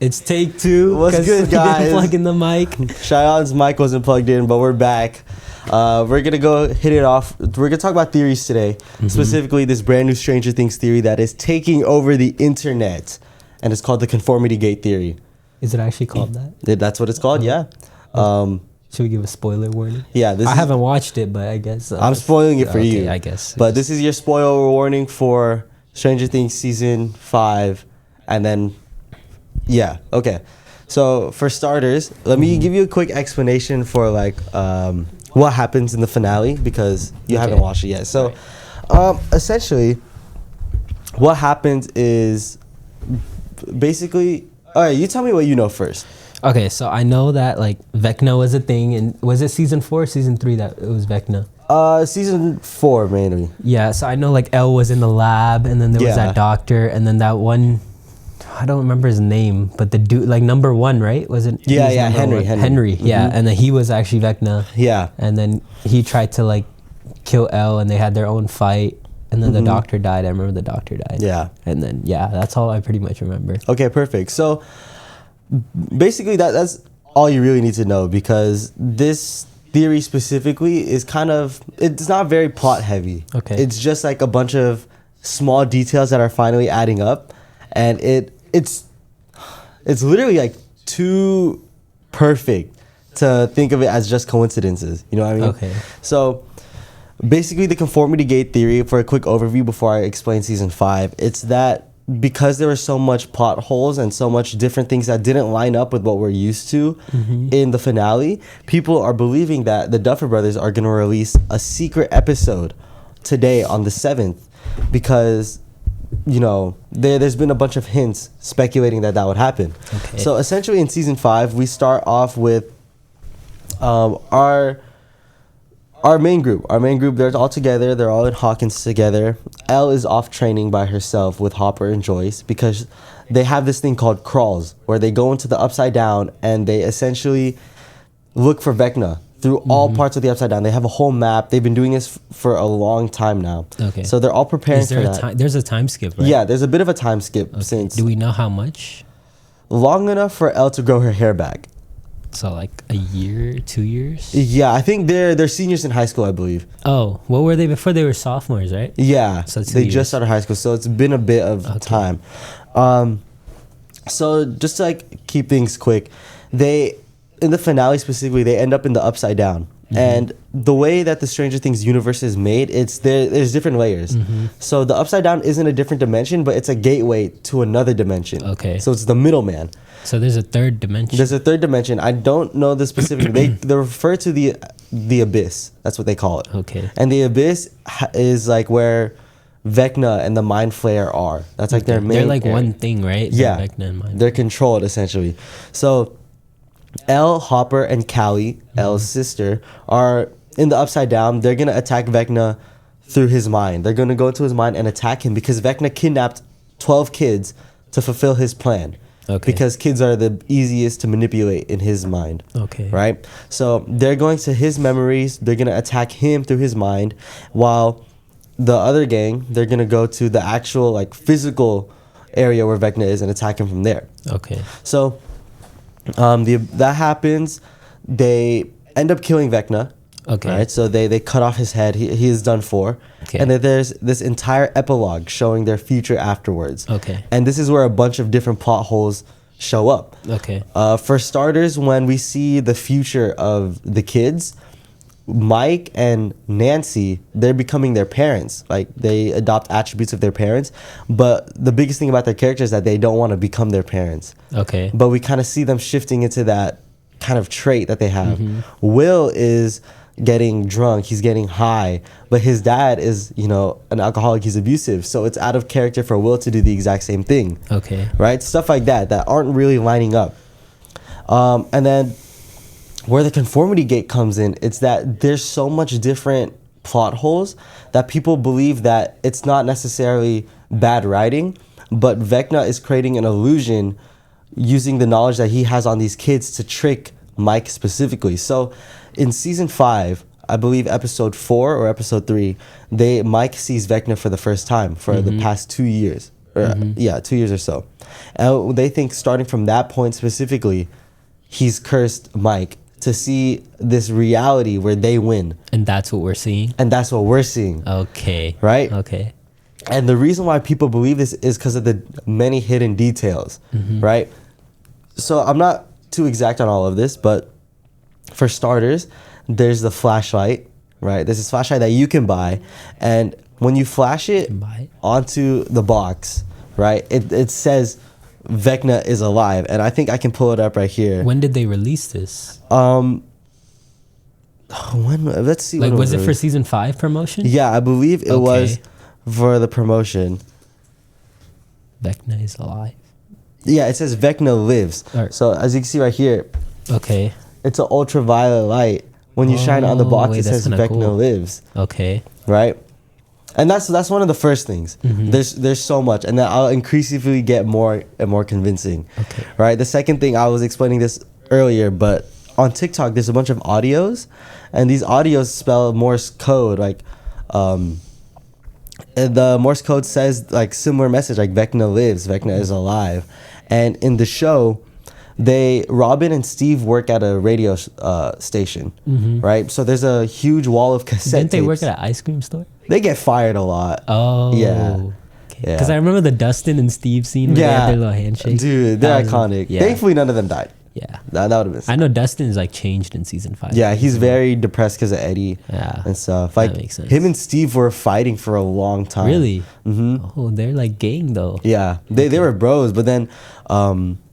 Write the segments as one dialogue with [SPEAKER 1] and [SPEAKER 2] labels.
[SPEAKER 1] It's take two.
[SPEAKER 2] What's good, guys?
[SPEAKER 1] Plug in the mic.
[SPEAKER 2] Cheyonne's mic wasn't plugged in, but we're back. We're gonna go hit it off. We're gonna talk about theories today, specifically this brand new Stranger Things theory that is taking over the internet, and it's called the Conformity Gate Theory.
[SPEAKER 1] Is it actually called that?
[SPEAKER 2] That's what it's called. Yeah.
[SPEAKER 1] Should we give a spoiler warning?
[SPEAKER 2] Yeah.
[SPEAKER 1] I haven't watched it, but I guess
[SPEAKER 2] I'm spoiling it for you.
[SPEAKER 1] I guess.
[SPEAKER 2] But this is your spoiler warning for Stranger Things season 5, and then. Yeah, okay. So for starters, let me give you a quick explanation for what happens in the finale, because you haven't watched it yet. So essentially what happens is basically, all right, you tell me what you know first.
[SPEAKER 1] Okay, so I know that Vecna was a thing, and was it season 4 or season 3 that it was Vecna?
[SPEAKER 2] Season 4 mainly.
[SPEAKER 1] Yeah, so I know Elle was in the lab, and then there was that doctor, and then that one, I don't remember his name, but the dude, number 1, right? Was it?
[SPEAKER 2] Yeah, Henry.
[SPEAKER 1] Henry, yeah. And then he was actually Vecna.
[SPEAKER 2] Yeah.
[SPEAKER 1] And then he tried to kill Elle, and they had their own fight. And then the doctor died. I remember the doctor died.
[SPEAKER 2] Yeah.
[SPEAKER 1] And then, that's all I pretty much remember.
[SPEAKER 2] Okay, perfect. So basically that's all you really need to know, because this theory specifically is it's not very plot heavy.
[SPEAKER 1] Okay.
[SPEAKER 2] It's just a bunch of small details that are finally adding up, and it's literally too perfect to think of it as just coincidences. You know what I mean?
[SPEAKER 1] Okay.
[SPEAKER 2] So basically the Conformity Gate Theory, for a quick overview before I explain season 5, it's that because there were so much plot holes and so much different things that didn't line up with what we're used to in the finale, people are believing that the Duffer brothers are going to release a secret episode today on the 7th, because there's been a bunch of hints speculating that would happen.
[SPEAKER 1] Okay.
[SPEAKER 2] So essentially in season 5, we start off with our main group. They're all together. They're all in Hawkins together. Elle is off training by herself with Hopper and Joyce, because they have this thing called crawls, where they go into the Upside Down and they essentially look for Vecna through all parts of the Upside Down. They have a whole map. They've been doing this for a long time now.
[SPEAKER 1] Okay.
[SPEAKER 2] So they're all preparing for that.
[SPEAKER 1] There's a time skip, right?
[SPEAKER 2] Yeah, there's a bit of a time skip since.
[SPEAKER 1] Do we know how much?
[SPEAKER 2] Long enough for Elle to grow her hair back.
[SPEAKER 1] So a year, 2 years?
[SPEAKER 2] Yeah, I think they're seniors in high school, I believe.
[SPEAKER 1] Oh, what were they before? They were sophomores, right?
[SPEAKER 2] Yeah,
[SPEAKER 1] so
[SPEAKER 2] they just started high school, so it's been a bit of time. So just to keep things quick, in the finale specifically, they end up in the Upside Down. And the way that the Stranger Things universe is made, there's different layers. So the Upside Down isn't a different dimension, but it's a gateway to another dimension.
[SPEAKER 1] Okay.
[SPEAKER 2] So it's the middleman.
[SPEAKER 1] So there's a third dimension.
[SPEAKER 2] There's a third dimension. I don't know the specific. They refer to the abyss. That's what they call it.
[SPEAKER 1] Okay.
[SPEAKER 2] And the abyss is where Vecna and the Mind Flayer are. That's their main.
[SPEAKER 1] They're one thing, right?
[SPEAKER 2] Yeah.
[SPEAKER 1] Vecna and Mind.
[SPEAKER 2] They're controlled essentially. So Elle, Hopper, and Callie, Elle's sister, are in the Upside Down. They're gonna attack Vecna through his mind. They're gonna go into his mind and attack him, because Vecna kidnapped 12 kids to fulfill his plan.
[SPEAKER 1] Okay.
[SPEAKER 2] Because kids are the easiest to manipulate in his mind.
[SPEAKER 1] Okay.
[SPEAKER 2] Right? So they're going to his memories. They're going to attack him through his mind, while the other gang, they're going to go to the actual physical area where Vecna is and attack him from there.
[SPEAKER 1] Okay.
[SPEAKER 2] So that happens. They end up killing Vecna.
[SPEAKER 1] Okay.
[SPEAKER 2] Right? So they cut off his head. He is done for.
[SPEAKER 1] Okay.
[SPEAKER 2] And then there's this entire epilogue showing their future afterwards.
[SPEAKER 1] Okay.
[SPEAKER 2] And this is where a bunch of different plot holes show up.
[SPEAKER 1] Okay.
[SPEAKER 2] For starters, when we see the future of the kids, Mike and Nancy, they're becoming their parents. They adopt attributes of their parents. But the biggest thing about their character is that they don't want to become their parents.
[SPEAKER 1] Okay.
[SPEAKER 2] But we kind of see them shifting into that kind of trait that they have. Will is getting drunk, he's getting high, but his dad is an alcoholic, he's abusive, so it's out of character for Will to do the exact same thing.
[SPEAKER 1] Okay.
[SPEAKER 2] Right? Stuff like that aren't really lining up. And then where the Conformity Gate comes in, it's that there's so much different plot holes that people believe that it's not necessarily bad writing, but Vecna is creating an illusion using the knowledge that he has on these kids to trick Mike specifically. So in season 5, I believe episode 4 or episode 3, Mike sees Vecna for the first time for the past 2 years. Yeah, 2 years or so. And they think starting from that point specifically, he's cursed Mike to see this reality where they win.
[SPEAKER 1] And that's what we're seeing?
[SPEAKER 2] And that's what we're seeing.
[SPEAKER 1] Okay.
[SPEAKER 2] Right?
[SPEAKER 1] Okay.
[SPEAKER 2] And the reason why people believe this is because of the many hidden details, right? So I'm not too exact on all of this, but for starters, there's the flashlight, right? There's this flashlight that you can buy, and when you flash it onto the box, right, it says Vecna is alive, and I think I can pull it up right here.
[SPEAKER 1] When did they release this?
[SPEAKER 2] When? Let's see.
[SPEAKER 1] Like, was it for season 5 promotion?
[SPEAKER 2] Yeah, I believe it was for the promotion.
[SPEAKER 1] Vecna is alive.
[SPEAKER 2] Yeah, it says Vecna lives.
[SPEAKER 1] Right.
[SPEAKER 2] So as you can see right here,
[SPEAKER 1] okay,
[SPEAKER 2] it's an ultraviolet light. When you shine it on the box, it says Vecna lives.
[SPEAKER 1] Okay.
[SPEAKER 2] Right? And that's one of the first things. There's so much, and then I'll increasingly get more and more convincing.
[SPEAKER 1] Okay.
[SPEAKER 2] Right? The second thing, I was explaining this earlier, but on TikTok there's a bunch of audios, and these audios spell Morse code. Like, and the Morse code says like similar message, like Vecna lives, Vecna is alive. And in the show, Robin and Steve work at a radio station, right? So there's a huge wall of cassette
[SPEAKER 1] Didn't they work
[SPEAKER 2] tapes.
[SPEAKER 1] at an ice cream store?
[SPEAKER 2] They get fired a lot.
[SPEAKER 1] Oh.
[SPEAKER 2] Yeah.
[SPEAKER 1] Because I remember the Dustin and Steve scene where they had their little handshake.
[SPEAKER 2] Dude, they're iconic.
[SPEAKER 1] Yeah.
[SPEAKER 2] Thankfully, none of them died.
[SPEAKER 1] Yeah.
[SPEAKER 2] That would have been sick.
[SPEAKER 1] I know Dustin is like changed in season 5.
[SPEAKER 2] Yeah, he's very depressed because of Eddie and stuff. Like,
[SPEAKER 1] that makes sense.
[SPEAKER 2] him and Steve were fighting for a long time.
[SPEAKER 1] Really? Oh, they're like gang though.
[SPEAKER 2] Yeah, they were bros, but then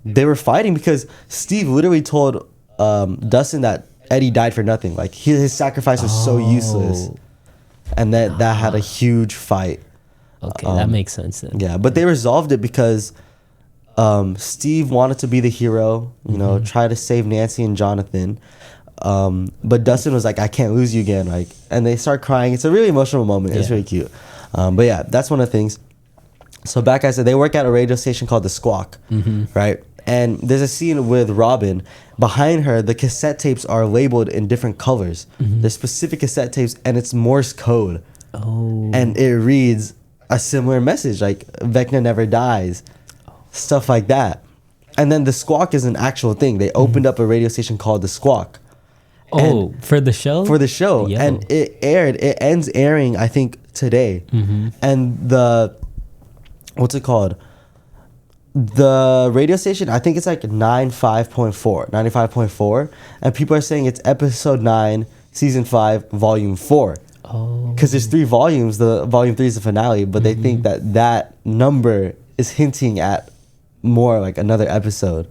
[SPEAKER 2] they were fighting because Steve literally told Dustin that Eddie died for nothing. Like, his sacrifice was so useless, and that had a huge fight.
[SPEAKER 1] Okay, that makes sense then.
[SPEAKER 2] Yeah, but they resolved it because Steve wanted to be the hero, you know, try to save Nancy and Jonathan. But Dustin was like, I can't lose you again. Like, and they start crying. It's a really emotional moment. It's really cute. But yeah, that's one of the things. So back, I said, they work at a radio station called The Squawk, right? And there's a scene with Robin. Behind her, the cassette tapes are labeled in different colors. There's specific cassette tapes, and it's Morse code.
[SPEAKER 1] Oh.
[SPEAKER 2] And it reads a similar message, like Vecna never dies, stuff like that. And then The Squawk is an actual thing. They opened up a radio station called The Squawk.
[SPEAKER 1] Oh, for the show?
[SPEAKER 2] For the show.
[SPEAKER 1] Yo.
[SPEAKER 2] And it ends airing, I think, today. And what's it called? The radio station, I think it's like 95.4. And people are saying it's episode 9, season 5, volume 4.
[SPEAKER 1] Oh.
[SPEAKER 2] Because there's 3 volumes. The volume 3 is the finale, but they think that number is hinting at more like another episode,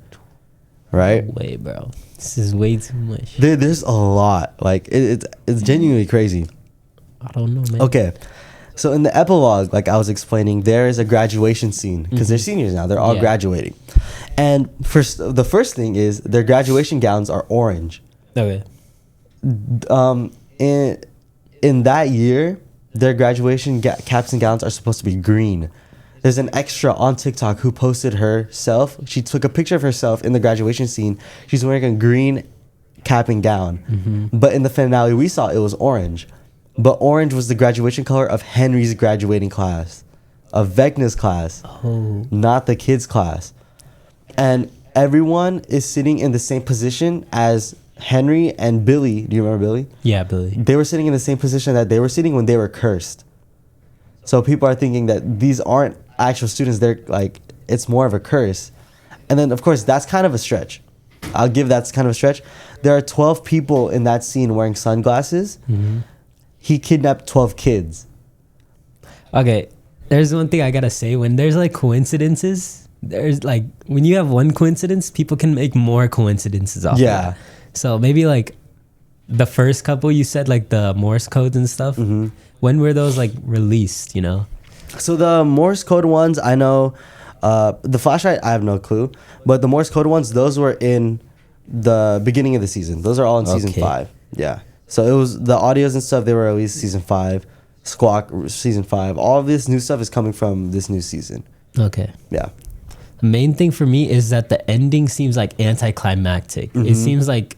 [SPEAKER 2] right?
[SPEAKER 1] No way, bro. This is way too much.
[SPEAKER 2] There's a lot. Like, it's genuinely crazy.
[SPEAKER 1] I don't know, man.
[SPEAKER 2] Okay, so in the epilogue, like I was explaining, there is a graduation scene because they're seniors now. They're all graduating, and the first thing is their graduation gowns are orange.
[SPEAKER 1] Okay.
[SPEAKER 2] In that year, their graduation caps and gowns are supposed to be green. There's an extra on TikTok who posted herself. She took a picture of herself in the graduation scene. She's wearing a green cap and gown. But in the finale we saw, it was orange. But orange was the graduation color of Henry's graduating class, of Vecna's class, not the kids' class. And everyone is sitting in the same position as Henry and Billy. Do you remember Billy?
[SPEAKER 1] Yeah, Billy.
[SPEAKER 2] They were sitting in the same position that they were sitting when they were cursed. So people are thinking that these aren't actual students. They're like, it's more of a curse. And then, of course, that's kind of a stretch. I'll give that's kind of a stretch. There are 12 people in that scene wearing sunglasses. He kidnapped 12 kids.
[SPEAKER 1] Okay, there's one thing I gotta say. When there's like coincidences, there's like, when you have one coincidence, people can make more coincidences off of that. So maybe like the first couple you said, like the Morse codes and stuff, when were those like released, you know?
[SPEAKER 2] So the Morse code ones, I know. The flashlight, I have no clue. But the Morse code ones, those were in the beginning of the season. Those are all in season 5. Yeah. So it was the audios and stuff, they were released season 5. Squawk, season 5. All of this new stuff is coming from this new season.
[SPEAKER 1] Okay.
[SPEAKER 2] Yeah.
[SPEAKER 1] The main thing for me is that the ending seems like anticlimactic. It seems like,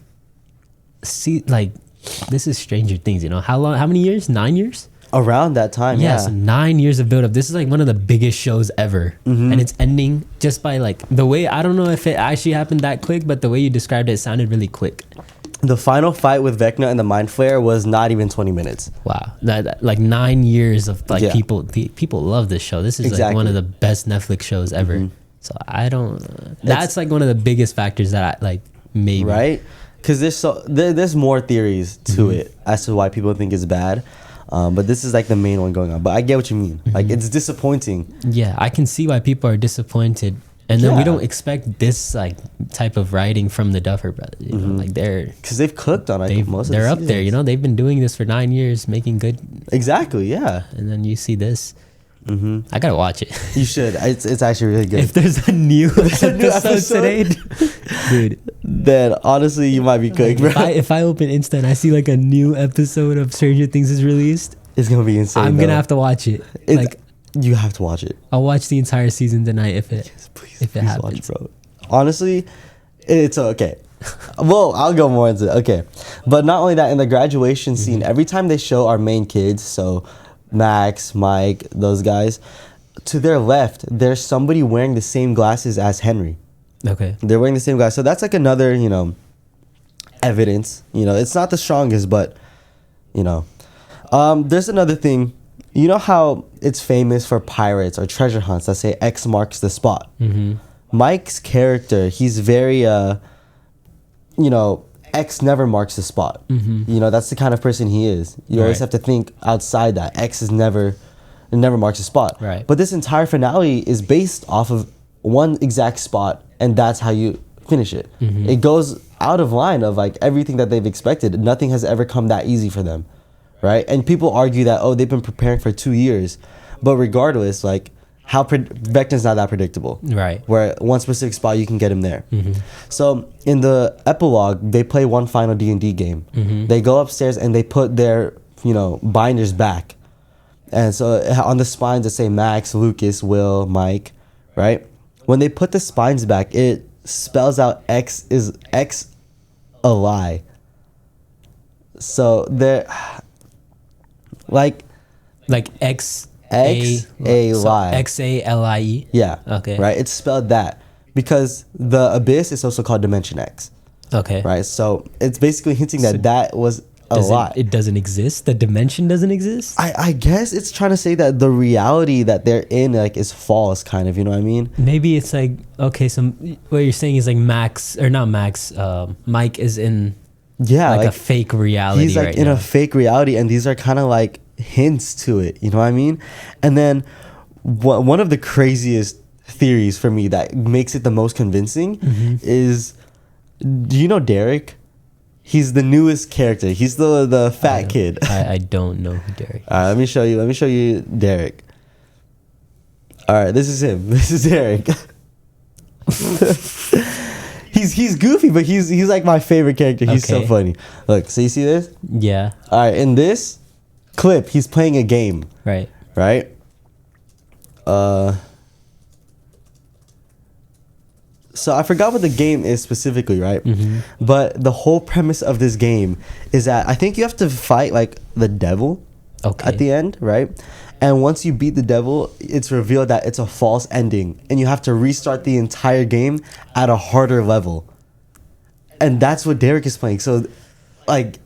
[SPEAKER 1] this is Stranger Things, you know? How many years? 9 years?
[SPEAKER 2] Around that time,
[SPEAKER 1] yes,
[SPEAKER 2] yeah.
[SPEAKER 1] 9 years of build up. This is like one of the biggest shows ever, and it's ending just by like the way. I don't know if it actually happened that quick, but the way you described it, it sounded really quick.
[SPEAKER 2] The final fight with Vecna and the Mind Flayer was not even 20 minutes.
[SPEAKER 1] Wow, that like 9 years of like people love this show. This is like one of the best Netflix shows ever. So I don't. That's like one of the biggest factors that I like. Maybe
[SPEAKER 2] right, because there's more theories to it as to why people think it's bad. But this is like the main one going on. But I get what you mean. Like, it's disappointing.
[SPEAKER 1] Yeah, I can see why people are disappointed. And then we don't expect this like type of writing from the Duffer brothers. You know, like
[SPEAKER 2] because they've cooked on it.
[SPEAKER 1] They're up there. You know, they've been doing this for 9 years, making good.
[SPEAKER 2] Exactly. Yeah.
[SPEAKER 1] And then you see this. I gotta watch it.
[SPEAKER 2] You should. It's actually really good.
[SPEAKER 1] If there's a new episode today, dude,
[SPEAKER 2] then honestly, you might be cooked, bro.
[SPEAKER 1] If I open Insta and I see like a new episode of Stranger Things is released,
[SPEAKER 2] it's gonna be insane.
[SPEAKER 1] I'm gonna have to watch it.
[SPEAKER 2] You have to watch it.
[SPEAKER 1] I'll watch the entire season tonight if it happens.
[SPEAKER 2] Watch, bro. Honestly, it's okay. Well, I'll go more into it. Okay, but not only that, in the graduation scene, every time they show our main kids, so Max, Mike, those guys, to their left, there's somebody wearing the same glasses as Henry.
[SPEAKER 1] Okay.
[SPEAKER 2] They're wearing the same glasses. So that's like another, evidence. It's not the strongest, but, there's another thing. You know how it's famous for pirates or treasure hunts that say X marks the spot? Mike's character, he's very, X never marks the spot. That's the kind of person he is. You always have to think outside that. X is never marks the spot.
[SPEAKER 1] Right.
[SPEAKER 2] But this entire finale is based off of one exact spot, and that's how you finish it. It goes out of line of like everything that they've expected. Nothing has ever come that easy for them, right? And people argue that they've been preparing for 2 years, but regardless, like Vecna's not that predictable,
[SPEAKER 1] right?
[SPEAKER 2] Where one specific spot you can get him there. So in the epilogue, they play one final D&D game. They go upstairs and they put their binders back, and so on the spines that say Max, Lucas, Will, Mike, right? When they put the spines back, it spells out X a lie. So they're like
[SPEAKER 1] X.
[SPEAKER 2] X-A-Lie.
[SPEAKER 1] X-A-L-I-E?
[SPEAKER 2] Yeah.
[SPEAKER 1] Okay.
[SPEAKER 2] Right? It's spelled that. Because the abyss is also called Dimension X.
[SPEAKER 1] Okay.
[SPEAKER 2] Right? So it's basically hinting that was a lie.
[SPEAKER 1] It doesn't exist? The dimension doesn't exist?
[SPEAKER 2] I guess it's trying to say that the reality that they're in is false, kind of. You know what I mean?
[SPEAKER 1] Maybe it's like, okay, so what you're saying is like Mike is in a fake reality.
[SPEAKER 2] He's in a fake reality, and these are kind of like hints to it, you know what I mean? And then one of the craziest theories for me that makes it the most convincing is, do you know Derek? He's the newest character. He's the fat kid.
[SPEAKER 1] I don't know who Derek is.
[SPEAKER 2] All right, let me show you Derek. All right, this is him. This is Derek. He's goofy, but he's like my favorite character. He's so funny. Look, so you see this?
[SPEAKER 1] Yeah.
[SPEAKER 2] All right, in this clip, he's playing a game.
[SPEAKER 1] Right.
[SPEAKER 2] So I forgot what the game is specifically, right? But the whole premise of this game is that I think you have to fight like the devil at the end, right? And once you beat the devil, it's revealed that it's a false ending, and you have to restart the entire game at a harder level. And that's what Derek is playing. So like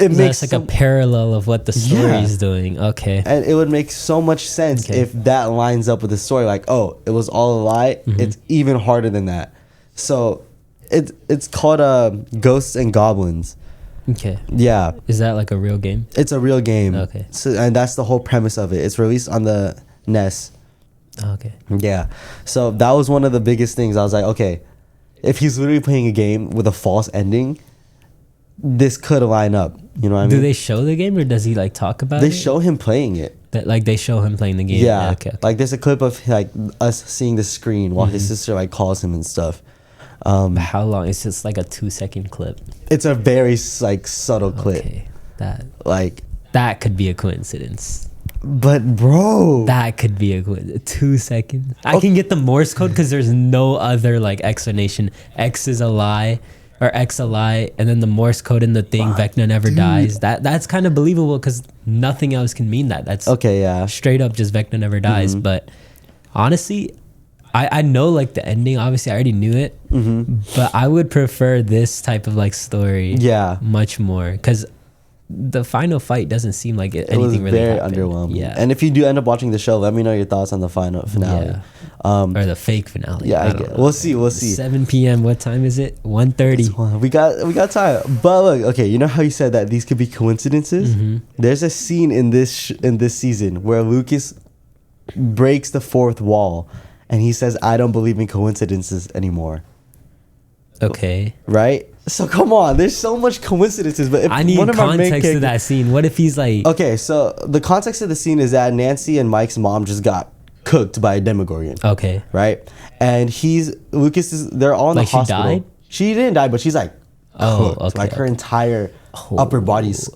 [SPEAKER 2] it makes
[SPEAKER 1] like a parallel of what the story is doing. Okay.
[SPEAKER 2] And it would make so much sense if that lines up with the story. Like, it was all a lie. It's even harder than that. So it's called Ghosts and Goblins.
[SPEAKER 1] Okay.
[SPEAKER 2] Yeah.
[SPEAKER 1] Is that like a real game?
[SPEAKER 2] It's a real game.
[SPEAKER 1] Okay.
[SPEAKER 2] So, and that's the whole premise of it. It's released on the NES.
[SPEAKER 1] Okay.
[SPEAKER 2] Yeah. So that was one of the biggest things. I was like, okay, if he's literally playing a game with a false ending, this could line up. You know what I mean?
[SPEAKER 1] Do they show the game, or does he like talk about it?
[SPEAKER 2] They show him playing it.
[SPEAKER 1] They show him playing the game.
[SPEAKER 2] Yeah.
[SPEAKER 1] Okay.
[SPEAKER 2] Like there's a clip of like us seeing the screen while his sister like calls him and stuff.
[SPEAKER 1] How long? It's just like a 2-second clip.
[SPEAKER 2] It's a very like subtle clip.
[SPEAKER 1] Okay.
[SPEAKER 2] That
[SPEAKER 1] could be a coincidence.
[SPEAKER 2] But bro,
[SPEAKER 1] that could be a 2 seconds. I can get the Morse code because there's no other like explanation. X is a lie. or XLI, and then the Morse code in the thing, Vecna never dies. That's kind of believable because nothing else can mean that. That's
[SPEAKER 2] okay, yeah,
[SPEAKER 1] straight up just Vecna never dies. But honestly, I know like the ending. Obviously, I already knew it, but I would prefer this type of like story, much more, because the final fight doesn't seem like anything really
[SPEAKER 2] very
[SPEAKER 1] happened.
[SPEAKER 2] Underwhelming.
[SPEAKER 1] Yeah.
[SPEAKER 2] And if you do end up watching the show, let me know your thoughts on the final finale.
[SPEAKER 1] Yeah. Or the fake finale.
[SPEAKER 2] Yeah, we'll see.
[SPEAKER 1] 7 p.m. What time is it? 1:30.
[SPEAKER 2] We got time. But look, okay, you know how you said that these could be coincidences? There's a scene in this season where Lucas breaks the fourth wall and he says, "I don't believe in coincidences anymore."
[SPEAKER 1] Okay.
[SPEAKER 2] Right? So come on, there's so much coincidences. But if
[SPEAKER 1] I need context to that scene. What if he's like...
[SPEAKER 2] Okay, so the context of the scene is that Nancy and Mike's mom just got cooked by a Demogorgon.
[SPEAKER 1] Okay.
[SPEAKER 2] Right? And they're all in the hospital. She died? She didn't die, but she's like cooked. Okay. Like her entire upper body's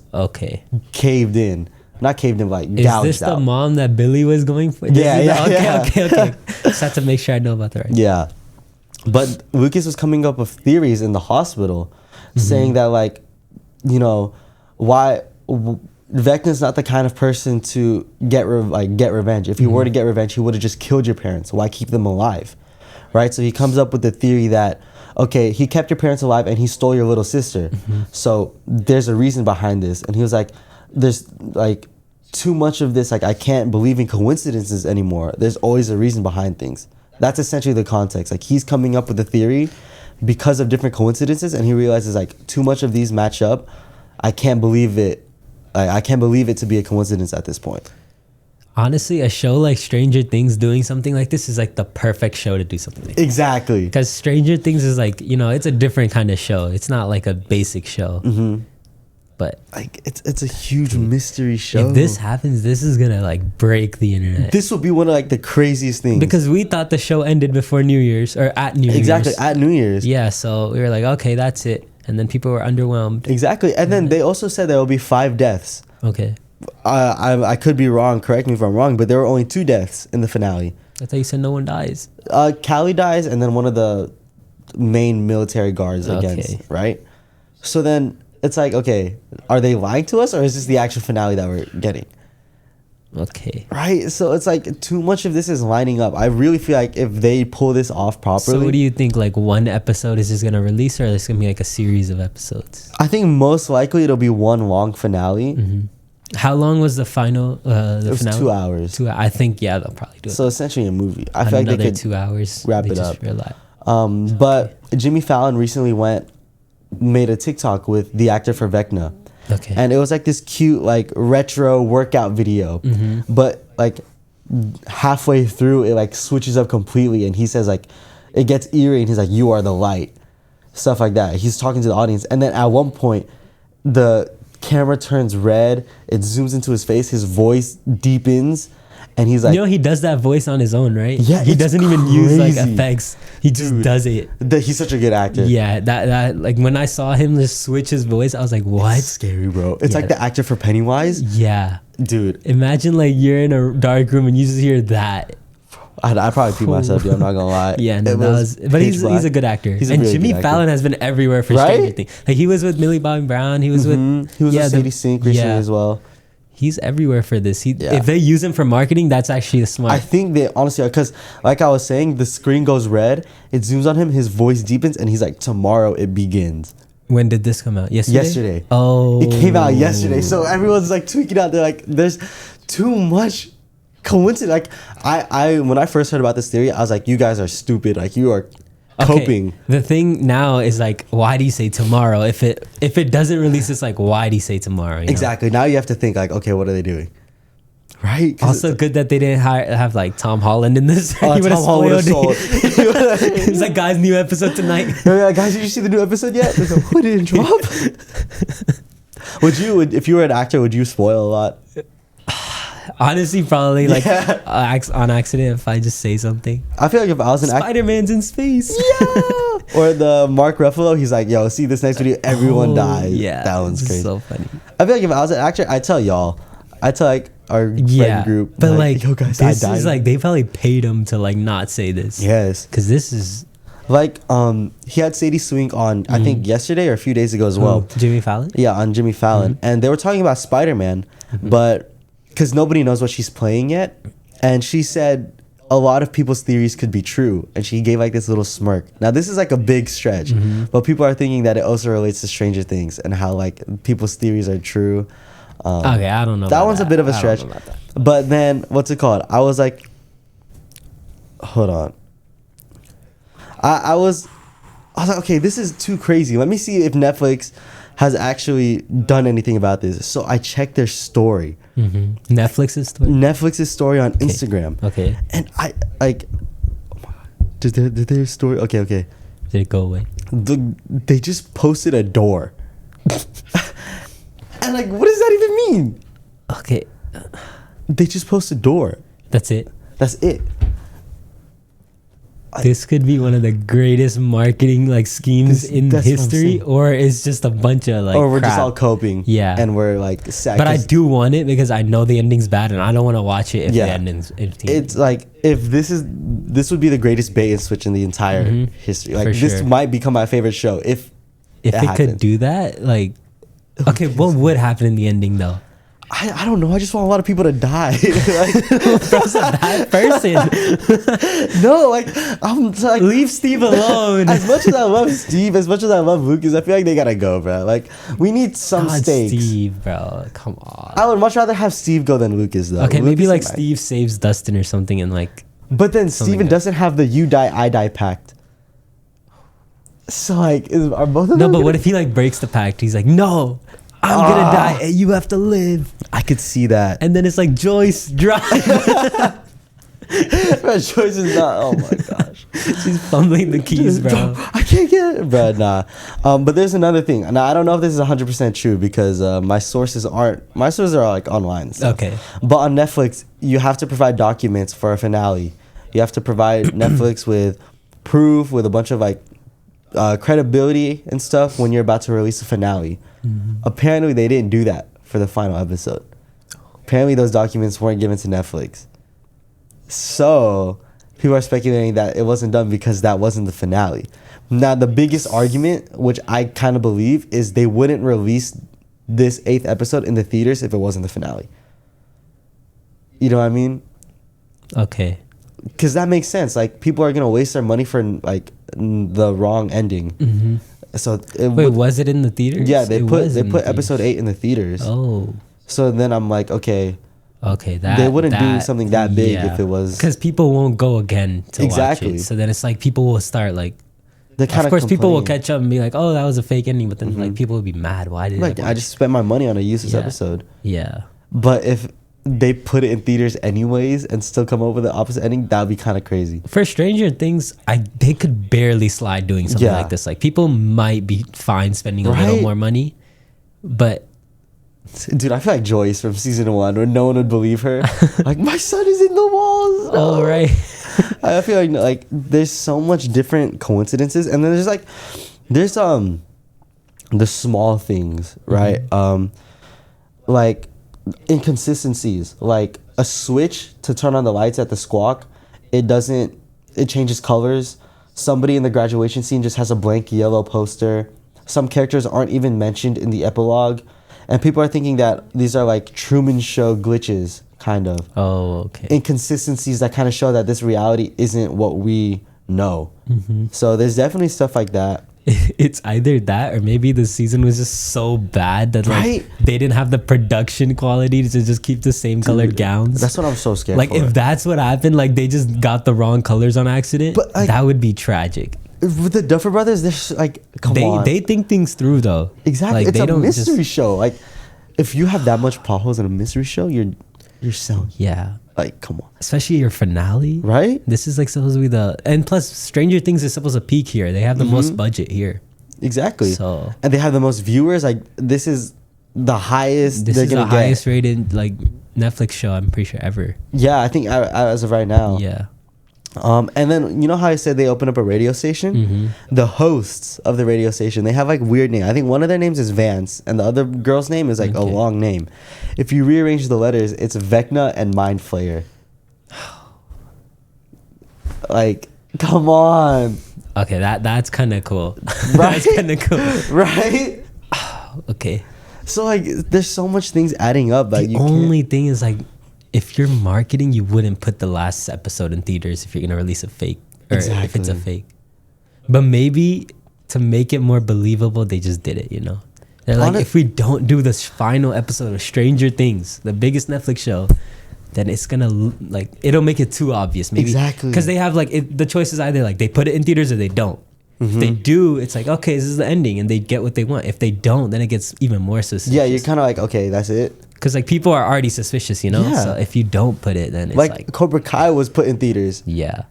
[SPEAKER 2] caved in. Not caved in, like gouged out. Is this
[SPEAKER 1] the mom that Billy was going for? Okay. Just have to make sure I know about that. Right?
[SPEAKER 2] Yeah. But Lucas was coming up with theories in the hospital saying that, like, you know, why Vecna's not the kind of person to get revenge. If he were to get revenge, he would have just killed your parents. Why keep them alive? Right? So he comes up with the theory that, okay, he kept your parents alive and he stole your little sister. So there's a reason behind this. And he was like, there's like too much of this. Like, I can't believe in coincidences anymore. There's always a reason behind things. That's essentially the context. Like, he's coming up with a theory because of different coincidences, and he realizes like too much of these match up. I can't believe it. I can't believe it to be a coincidence at this point.
[SPEAKER 1] Honestly, a show like Stranger Things doing something like this is like the perfect show to do something like
[SPEAKER 2] Exactly.
[SPEAKER 1] Because Stranger Things is like, you know, it's a different kind of show. It's not like a basic show. But
[SPEAKER 2] like it's a huge mystery show.
[SPEAKER 1] If this happens, this is gonna like break the internet.
[SPEAKER 2] This will be one of like the craziest things,
[SPEAKER 1] because we thought the show ended before New Year's or at New Year's.
[SPEAKER 2] Exactly, at New Year's.
[SPEAKER 1] Yeah, so we were like, okay, that's it, and then people were underwhelmed.
[SPEAKER 2] Exactly, and then they also said there will be 5 deaths.
[SPEAKER 1] Okay.
[SPEAKER 2] I could be wrong. Correct me if I'm wrong, but there were only 2 deaths in the finale.
[SPEAKER 1] I thought you said no one dies.
[SPEAKER 2] Callie dies, and then one of the main military guards against. Right. So then. It's like, okay, are they lying to us, or is this the actual finale that we're getting?
[SPEAKER 1] Okay.
[SPEAKER 2] Right? So it's like too much of this is lining up. I really feel like if they pull this off properly...
[SPEAKER 1] So what do you think, like one episode is just going to release, or is it going to be like a series of episodes?
[SPEAKER 2] I think most likely it'll be one long finale.
[SPEAKER 1] How long was the final?
[SPEAKER 2] It was finale? 2 hours.
[SPEAKER 1] I think, they'll probably do it.
[SPEAKER 2] So essentially a movie. I feel like they could
[SPEAKER 1] 2 hours.
[SPEAKER 2] Wrap it up. But Jimmy Fallon recently made a TikTok with the actor for Vecna.
[SPEAKER 1] Okay.
[SPEAKER 2] And it was like this cute, like retro workout video. But like halfway through, it like switches up completely. And he says like, it gets eerie. And he's like, "You are the light." Stuff like that. He's talking to the audience. And then at one point, the camera turns red. It zooms into his face. His voice deepens. And he's like...
[SPEAKER 1] You know, he does that voice on his own, right?
[SPEAKER 2] Yeah,
[SPEAKER 1] he doesn't even use like effects. He just does it.
[SPEAKER 2] He's such a good actor.
[SPEAKER 1] Yeah, that like when I saw him just switch his voice, I was like, what?
[SPEAKER 2] It's scary, bro. It's like the actor for Pennywise.
[SPEAKER 1] Yeah.
[SPEAKER 2] Dude.
[SPEAKER 1] Imagine like you're in a dark room and you just hear that.
[SPEAKER 2] I'd probably pee myself, dude. I'm not gonna lie.
[SPEAKER 1] Yeah, no, but he's a good actor. And really Jimmy Fallon has been everywhere for Stranger Things. Like he was with Millie Bobby Brown. He was with
[SPEAKER 2] Sadie Sink recently as well.
[SPEAKER 1] He's everywhere for this. If they use him for marketing, that's actually smart.
[SPEAKER 2] I think they honestly, because like I was saying, the screen goes red, it zooms on him, his voice deepens, and he's like, "Tomorrow it begins."
[SPEAKER 1] When did this come out?
[SPEAKER 2] Yesterday.
[SPEAKER 1] Oh.
[SPEAKER 2] It came out yesterday. So everyone's like tweaking out. They're like, there's too much coincidence. Like I when I first heard about this theory, I was like, you guys are stupid. Like you are coping.
[SPEAKER 1] The thing now is like, why do you say tomorrow? If it doesn't release, it's like, why do you say tomorrow?
[SPEAKER 2] Exactly. Now you have to think like, okay, what are they doing? Right.
[SPEAKER 1] Also, good that they didn't have like Tom Holland in this. He would have spoiled it. It's like, guys, new episode tonight.
[SPEAKER 2] Guys, did you see the new episode yet? Like, who didn't drop? Would you, if you were an actor, would you spoil a lot?
[SPEAKER 1] Honestly, probably like on accident if I just say something.
[SPEAKER 2] I feel like if I was an actor,
[SPEAKER 1] Spider-Man's in space.
[SPEAKER 2] Yeah. Or the Mark Ruffalo, he's like, "Yo, see this next video, everyone dies."
[SPEAKER 1] Yeah,
[SPEAKER 2] that one's crazy.
[SPEAKER 1] So funny.
[SPEAKER 2] I feel like if I was an actor, I'd tell y'all. I'd tell like our friend group.
[SPEAKER 1] But like,
[SPEAKER 2] yo guys,
[SPEAKER 1] this is like they probably paid him to like not say this.
[SPEAKER 2] Yes,
[SPEAKER 1] because this is.
[SPEAKER 2] Like, he had Sadie Swink on, I think yesterday or a few days ago as well.
[SPEAKER 1] Jimmy Fallon?
[SPEAKER 2] Yeah, on Jimmy Fallon. And they were talking about Spider-Man, but because nobody knows what she's playing yet. And she said a lot of people's theories could be true. And she gave like this little smirk. Now, this is like a big stretch, but people are thinking that it also relates to Stranger Things and how like people's theories are true.
[SPEAKER 1] Okay, I don't know.
[SPEAKER 2] That one's a bit of a stretch. But then, what's it called? I was like, hold on. I was like, okay, this is too crazy. Let me see if Netflix has actually done anything about this. So I checked their story.
[SPEAKER 1] Netflix's story
[SPEAKER 2] on Instagram.
[SPEAKER 1] Okay.
[SPEAKER 2] And I like, oh my god, did their story? Okay.
[SPEAKER 1] Did it go away?
[SPEAKER 2] They just posted a door. And like, what does that even mean?
[SPEAKER 1] Okay.
[SPEAKER 2] They just posted a door.
[SPEAKER 1] That's it. This could be one of the greatest marketing like schemes in history, or it's just a bunch of like.
[SPEAKER 2] Or we're
[SPEAKER 1] crap.
[SPEAKER 2] just all coping.
[SPEAKER 1] Yeah.
[SPEAKER 2] And we're like sad.
[SPEAKER 1] But I do want it because I know the ending's bad, and I don't want to watch it if the ending's.
[SPEAKER 2] It's like if this would be the greatest bait and switch in the entire history. Like this might become my favorite show if
[SPEAKER 1] it could do that. Like, okay, what would happen in the ending though?
[SPEAKER 2] I don't know. I just want a lot of people to die.
[SPEAKER 1] Bro's a bad person.
[SPEAKER 2] No, like I'm like,
[SPEAKER 1] leave Steve alone.
[SPEAKER 2] As much as I love Steve, as much as I love Lucas, I feel like they gotta go, bro. Like we need some stakes.
[SPEAKER 1] Steve, bro, come on.
[SPEAKER 2] I would much rather have Steve go than Lucas, though.
[SPEAKER 1] Okay,
[SPEAKER 2] Lucas
[SPEAKER 1] maybe like Steve saves Dustin or something, and like.
[SPEAKER 2] But then Steven doesn't have the "you die, I die" pact. So like, are both of them?
[SPEAKER 1] No, but what if he like breaks the pact? He's like, no. I'm gonna die and you have to live.
[SPEAKER 2] I could see that.
[SPEAKER 1] And then it's like, Joyce, drive.
[SPEAKER 2] Joyce is not, oh my gosh.
[SPEAKER 1] She's fumbling the keys, bro.
[SPEAKER 2] I can't get it. Bro, nah. But there's another thing. Now, I don't know if this is 100% true because my sources are like online. So.
[SPEAKER 1] Okay.
[SPEAKER 2] But on Netflix, you have to provide documents for a finale. You have to provide Netflix with proof, with a bunch of like credibility and stuff when you're about to release a finale. Apparently they didn't do that for the final episode. Apparently those documents weren't given to Netflix. So people are speculating that it wasn't done because that wasn't the finale. Now the biggest argument, which I kind of believe, is they wouldn't release this 8th episode in the theaters if it wasn't the finale. You know what I mean?
[SPEAKER 1] Okay.
[SPEAKER 2] Because that makes sense. Like people are gonna waste their money for like the wrong ending. So
[SPEAKER 1] was it in the theaters?
[SPEAKER 2] Yeah, they put episode 8 in the theaters.
[SPEAKER 1] Oh.
[SPEAKER 2] So then I'm like, okay,
[SPEAKER 1] that
[SPEAKER 2] they wouldn't do something that big if it was,
[SPEAKER 1] because people won't go again to watch it. So then it's like people will start like. Of course, people will catch up and be like, "Oh, that was a fake ending," but then like people will be mad. Why did
[SPEAKER 2] I just spent my money on a useless episode?
[SPEAKER 1] Yeah.
[SPEAKER 2] But if they put it in theaters anyways and still come up with the opposite ending, that would be kind of crazy.
[SPEAKER 1] For Stranger Things, they could barely slide doing something like this. Like people might be fine spending a little more money, but
[SPEAKER 2] dude, I feel like Joyce from season 1, where no one would believe her. Like, my son is in the walls.
[SPEAKER 1] Oh, right.
[SPEAKER 2] I feel like there's so much different coincidences, and then there's the small things, right? Like inconsistencies, like a switch to turn on the lights at the squawk, it changes colors. Somebody in the graduation scene just has a blank yellow poster. Some characters aren't even mentioned in the epilogue, and people are thinking that these are like Truman Show glitches, kind of.
[SPEAKER 1] Oh, okay.
[SPEAKER 2] Inconsistencies that kind of show that this reality isn't what we know. So there's definitely stuff like that.
[SPEAKER 1] It's either that or maybe the season was just so bad that like they didn't have the production quality to just keep the same colored gowns.
[SPEAKER 2] That's what I'm so scared
[SPEAKER 1] like
[SPEAKER 2] for.
[SPEAKER 1] If that's what happened, like they just got the wrong colors on accident,
[SPEAKER 2] but like,
[SPEAKER 1] that would be tragic.
[SPEAKER 2] With the Duffer Brothers, they're like, come on.
[SPEAKER 1] They think things through though.
[SPEAKER 2] Exactly. Like, it's a mystery show. Like if you have that much plot holes in a mystery show, you're selling.
[SPEAKER 1] Yeah.
[SPEAKER 2] Like, come on.
[SPEAKER 1] Especially your finale.
[SPEAKER 2] Right?
[SPEAKER 1] This is like supposed to be and plus Stranger Things is supposed to peak here. They have the most budget here.
[SPEAKER 2] Exactly.
[SPEAKER 1] So,
[SPEAKER 2] and they have the most viewers. Like, this is the highest
[SPEAKER 1] this is the highest rated like Netflix show, I'm pretty sure, ever.
[SPEAKER 2] Yeah, I think as of right now.
[SPEAKER 1] Yeah.
[SPEAKER 2] And then you know how I said they opened up a radio station? The hosts of the radio station, they have like weird names. I think one of their names is Vance, and the other girl's name is like a long name. If you rearrange the letters, it's Vecna and Mind Flayer. Like, come on.
[SPEAKER 1] Okay, that's kind of cool.
[SPEAKER 2] Right?
[SPEAKER 1] That's kind of cool.
[SPEAKER 2] Right?
[SPEAKER 1] Okay.
[SPEAKER 2] So like, there's so much things adding up. Like,
[SPEAKER 1] The only thing is like, if you're marketing, you wouldn't put the last episode in theaters if you're gonna release a fake, or if it's a fake. But maybe to make it more believable, they just did it. You know, they're like, if we don't do this final episode of Stranger Things, the biggest Netflix show, then it's gonna like, it'll make it too obvious. Maybe because they have like the choice is either like they put it in theaters or they don't. If they do, it's like, okay, this is the ending, and they get what they want. If they don't, then it gets even more suspicious.
[SPEAKER 2] Yeah, you're kind of like, okay, that's it.
[SPEAKER 1] Because like people are already suspicious, you know. Yeah. So if you don't put it, then it's like
[SPEAKER 2] Cobra Kai was put in theaters.
[SPEAKER 1] Yeah.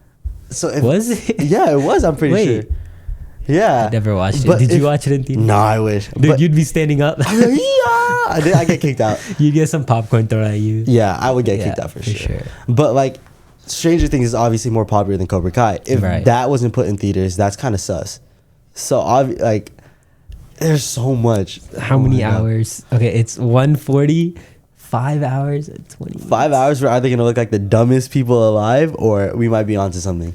[SPEAKER 2] So
[SPEAKER 1] was it?
[SPEAKER 2] Yeah, it was. I'm pretty sure. Yeah.
[SPEAKER 1] I never watched it. Did you watch it in theaters?
[SPEAKER 2] No, I wish.
[SPEAKER 1] Dude, you'd be standing up.
[SPEAKER 2] I'm like, yeah. I get kicked out.
[SPEAKER 1] You'd get some popcorn thrown at you.
[SPEAKER 2] Yeah, I would get kicked out for sure. But like, Stranger Things is obviously more popular than Cobra Kai. If that wasn't put in theaters, that's kind of sus. So like, there's so much.
[SPEAKER 1] How many hours? Okay, it's 140. 5 hours and 20 minutes.
[SPEAKER 2] 5 hours, we're either gonna look like the dumbest people alive, or we might be onto something.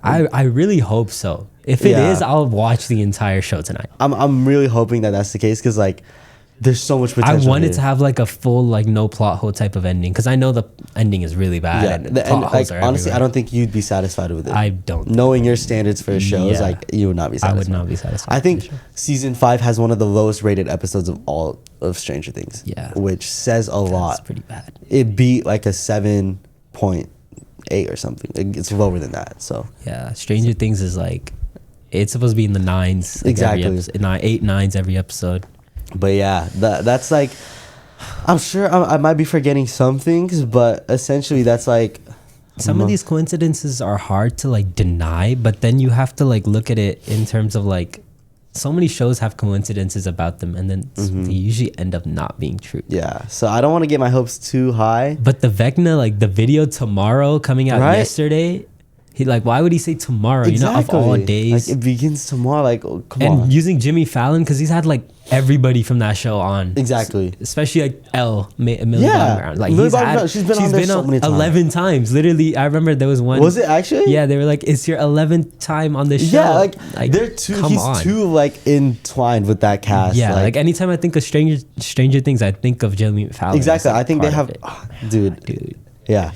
[SPEAKER 1] I really hope so. If it is, I'll watch the entire show tonight.
[SPEAKER 2] I'm really hoping that that's the case, because like, there's so much potential.
[SPEAKER 1] I want it to have like a full like no plot hole type of ending, because I know the ending is really bad.
[SPEAKER 2] Yeah,
[SPEAKER 1] and the plot holes are
[SPEAKER 2] honestly,
[SPEAKER 1] everywhere.
[SPEAKER 2] I don't think you'd be satisfied with it.
[SPEAKER 1] I don't.
[SPEAKER 2] Knowing your standards for a show is like, you would not be satisfied.
[SPEAKER 1] I would not be satisfied.
[SPEAKER 2] I think season 5 has one of the lowest rated episodes of all of Stranger Things.
[SPEAKER 1] Yeah,
[SPEAKER 2] which says a lot.
[SPEAKER 1] It's pretty bad.
[SPEAKER 2] It beat like a 7.8 or something. It's lower than that. So
[SPEAKER 1] yeah, Stranger Things is like, it's supposed to be in the 9s. Like
[SPEAKER 2] exactly,
[SPEAKER 1] 8 9s every episode.
[SPEAKER 2] But yeah, that's like, I'm sure I might be forgetting some things, but essentially that's like,
[SPEAKER 1] some of these coincidences are hard to like deny, but then you have to like look at it in terms of like, so many shows have coincidences about them, and then they usually end up not being true.
[SPEAKER 2] Yeah, so I don't want to get my hopes too high.
[SPEAKER 1] But the Vecna, like the video tomorrow coming out yesterday, he like, why would he say tomorrow?
[SPEAKER 2] Exactly.
[SPEAKER 1] You know, of all days.
[SPEAKER 2] Like, it begins tomorrow. Like, oh, come on.
[SPEAKER 1] And using Jimmy Fallon, because he's had like everybody from that show on.
[SPEAKER 2] Exactly.
[SPEAKER 1] Especially like Millie Bobby Brown. Like
[SPEAKER 2] she's been on there so many times.
[SPEAKER 1] 11 times. Literally, I remember there was one.
[SPEAKER 2] Was it actually?
[SPEAKER 1] Yeah, they were like, it's your 11th time on this show.
[SPEAKER 2] Yeah, like they're too. He's too like entwined with that cast.
[SPEAKER 1] Yeah, like anytime I think of Stranger Things, I think of Jimmy Fallon.
[SPEAKER 2] Exactly. I think they have, dude. Yeah.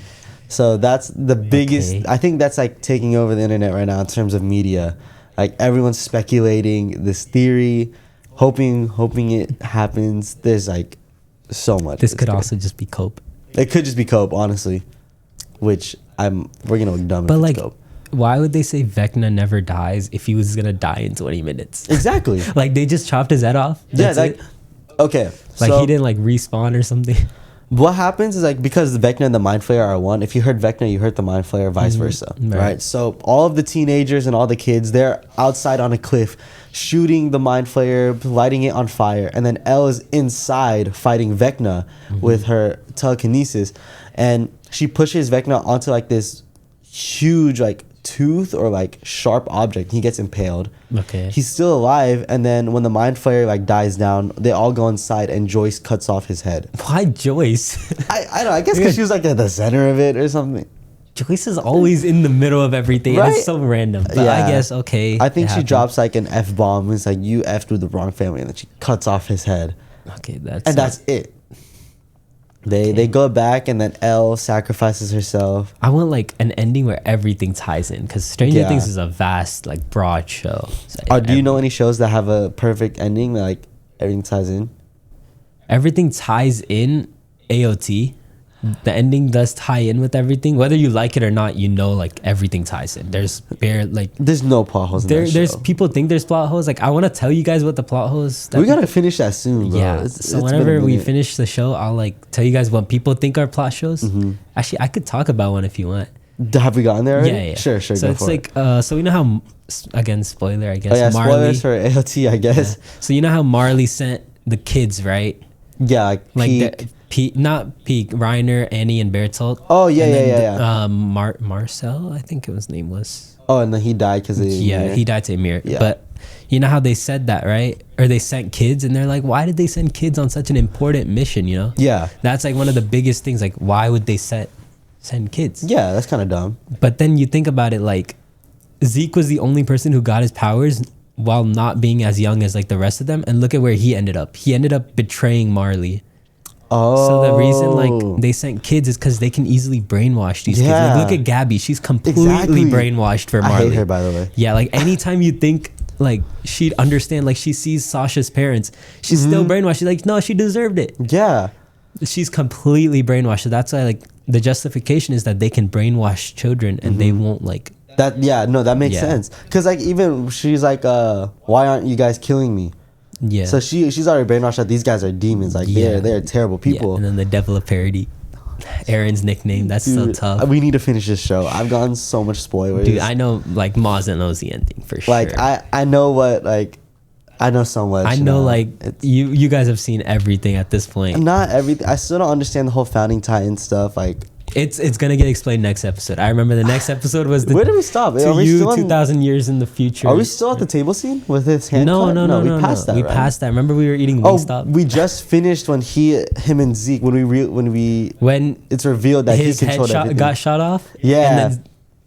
[SPEAKER 2] So that's the biggest. I think that's like taking over the internet right now in terms of media. Like, everyone's speculating this theory, hoping it happens. There's like so much.
[SPEAKER 1] This could also just be Cope.
[SPEAKER 2] It could just be Cope, honestly. Which we're gonna look dumb.
[SPEAKER 1] But
[SPEAKER 2] if
[SPEAKER 1] like,
[SPEAKER 2] it's Cope.
[SPEAKER 1] Why would they say Vecna never dies if he was gonna die in 20 minutes?
[SPEAKER 2] Exactly.
[SPEAKER 1] Like, they just chopped his head off.
[SPEAKER 2] That's it. Okay.
[SPEAKER 1] Like, he didn't like respawn or something.
[SPEAKER 2] What happens is, like, because the Vecna and the Mind Flayer are one, if you hurt Vecna, you hurt the Mind Flayer, vice versa. Right. So all of the teenagers and all the kids, they're outside on a cliff shooting the Mind Flayer, lighting it on fire, and then Elle is inside fighting Vecna with her telekinesis, and she pushes Vecna onto like this huge like tooth or like sharp object. He gets impaled.
[SPEAKER 1] Okay.
[SPEAKER 2] He's still alive, and then when the Mind Flayer like dies down, they all go inside, and Joyce cuts off his head.
[SPEAKER 1] Why Joyce?
[SPEAKER 2] I don't know. I guess because she was like at the center of it or something.
[SPEAKER 1] Joyce is always in the middle of everything, and it's so random. But I guess
[SPEAKER 2] I think she drops like an F-bomb. It's like, you F'd with the wrong family, and then she cuts off his head.
[SPEAKER 1] Okay,
[SPEAKER 2] that's it. They go back, and then Elle sacrifices herself.
[SPEAKER 1] I want like an ending where everything ties in, because Stranger Things is a vast, like, broad show. So
[SPEAKER 2] do you know any shows that have a perfect ending, like everything ties in?
[SPEAKER 1] Everything ties in. AOT. The ending does tie in with everything, whether you like it or not. You know, like, everything ties in. There's
[SPEAKER 2] no plot holes in that show.
[SPEAKER 1] There's people think there's plot holes. Like, I want to tell you guys what the plot holes.
[SPEAKER 2] We gotta finish that soon, bro.
[SPEAKER 1] Yeah. So whenever we finish the show, I'll like tell you guys what people think are plot shows. Actually, I could talk about one if you want.
[SPEAKER 2] Have we gotten there already?
[SPEAKER 1] Yeah.
[SPEAKER 2] Sure.
[SPEAKER 1] So it's like, so you know how, again, spoiler, I guess.
[SPEAKER 2] Oh yeah, spoilers for AOT, I guess.
[SPEAKER 1] Yeah. So you know how Marley sent the kids, right?
[SPEAKER 2] Yeah, like
[SPEAKER 1] not Peak, Reiner, Annie, and Bertolt.
[SPEAKER 2] Oh yeah.
[SPEAKER 1] Marcel, I think his name was.
[SPEAKER 2] Oh, and then he died because
[SPEAKER 1] he died to Emir.
[SPEAKER 2] Yeah.
[SPEAKER 1] But you know how they said that, right? Or they sent kids, and they're like, why did they send kids on such an important mission? You know?
[SPEAKER 2] Yeah.
[SPEAKER 1] That's like one of the biggest things. Like, why would they send kids?
[SPEAKER 2] Yeah, that's kind of dumb.
[SPEAKER 1] But then you think about it, like, Zeke was the only person who got his powers while not being as young as like the rest of them, and look at where he ended up. He ended up betraying Marley.
[SPEAKER 2] Oh.
[SPEAKER 1] So the reason like they sent kids is because they can easily brainwash these kids. Like, look at Gabby; she's completely brainwashed for Marley.
[SPEAKER 2] I hate her, by the way.
[SPEAKER 1] Yeah, like anytime you think like she'd understand, like she sees Sasha's parents, she's still brainwashed. She's like, no, she deserved it.
[SPEAKER 2] Yeah,
[SPEAKER 1] she's completely brainwashed. So that's why like the justification is that they can brainwash children and they won't like
[SPEAKER 2] that. Yeah, no, that makes sense. Because like even she's like, why aren't you guys killing me?
[SPEAKER 1] Yeah.
[SPEAKER 2] So she's already brainwashed that these guys are demons. Like they're terrible people.
[SPEAKER 1] Yeah. And then the devil of parody, Aaron's nickname. That's so tough.
[SPEAKER 2] We need to finish this show. I've gotten so much spoilers.
[SPEAKER 1] Dude, I know like Mazda knows the ending for sure.
[SPEAKER 2] Like I know what like I know so much.
[SPEAKER 1] I know like you guys have seen everything at this point.
[SPEAKER 2] Not everything. I still don't understand the whole Founding Titan stuff. Like
[SPEAKER 1] it's gonna get explained next episode. I remember the next episode was
[SPEAKER 2] where did we stop?
[SPEAKER 1] To you 2,000 years in the future.
[SPEAKER 2] Are we still at the table scene with his hand?
[SPEAKER 1] No.
[SPEAKER 2] We passed that.
[SPEAKER 1] We passed that. Remember we were eating Wingstop.
[SPEAKER 2] We just finished when him and Zeke when it's revealed that
[SPEAKER 1] his
[SPEAKER 2] he controlled everything.
[SPEAKER 1] Got shot off.
[SPEAKER 2] Yeah.
[SPEAKER 1] And then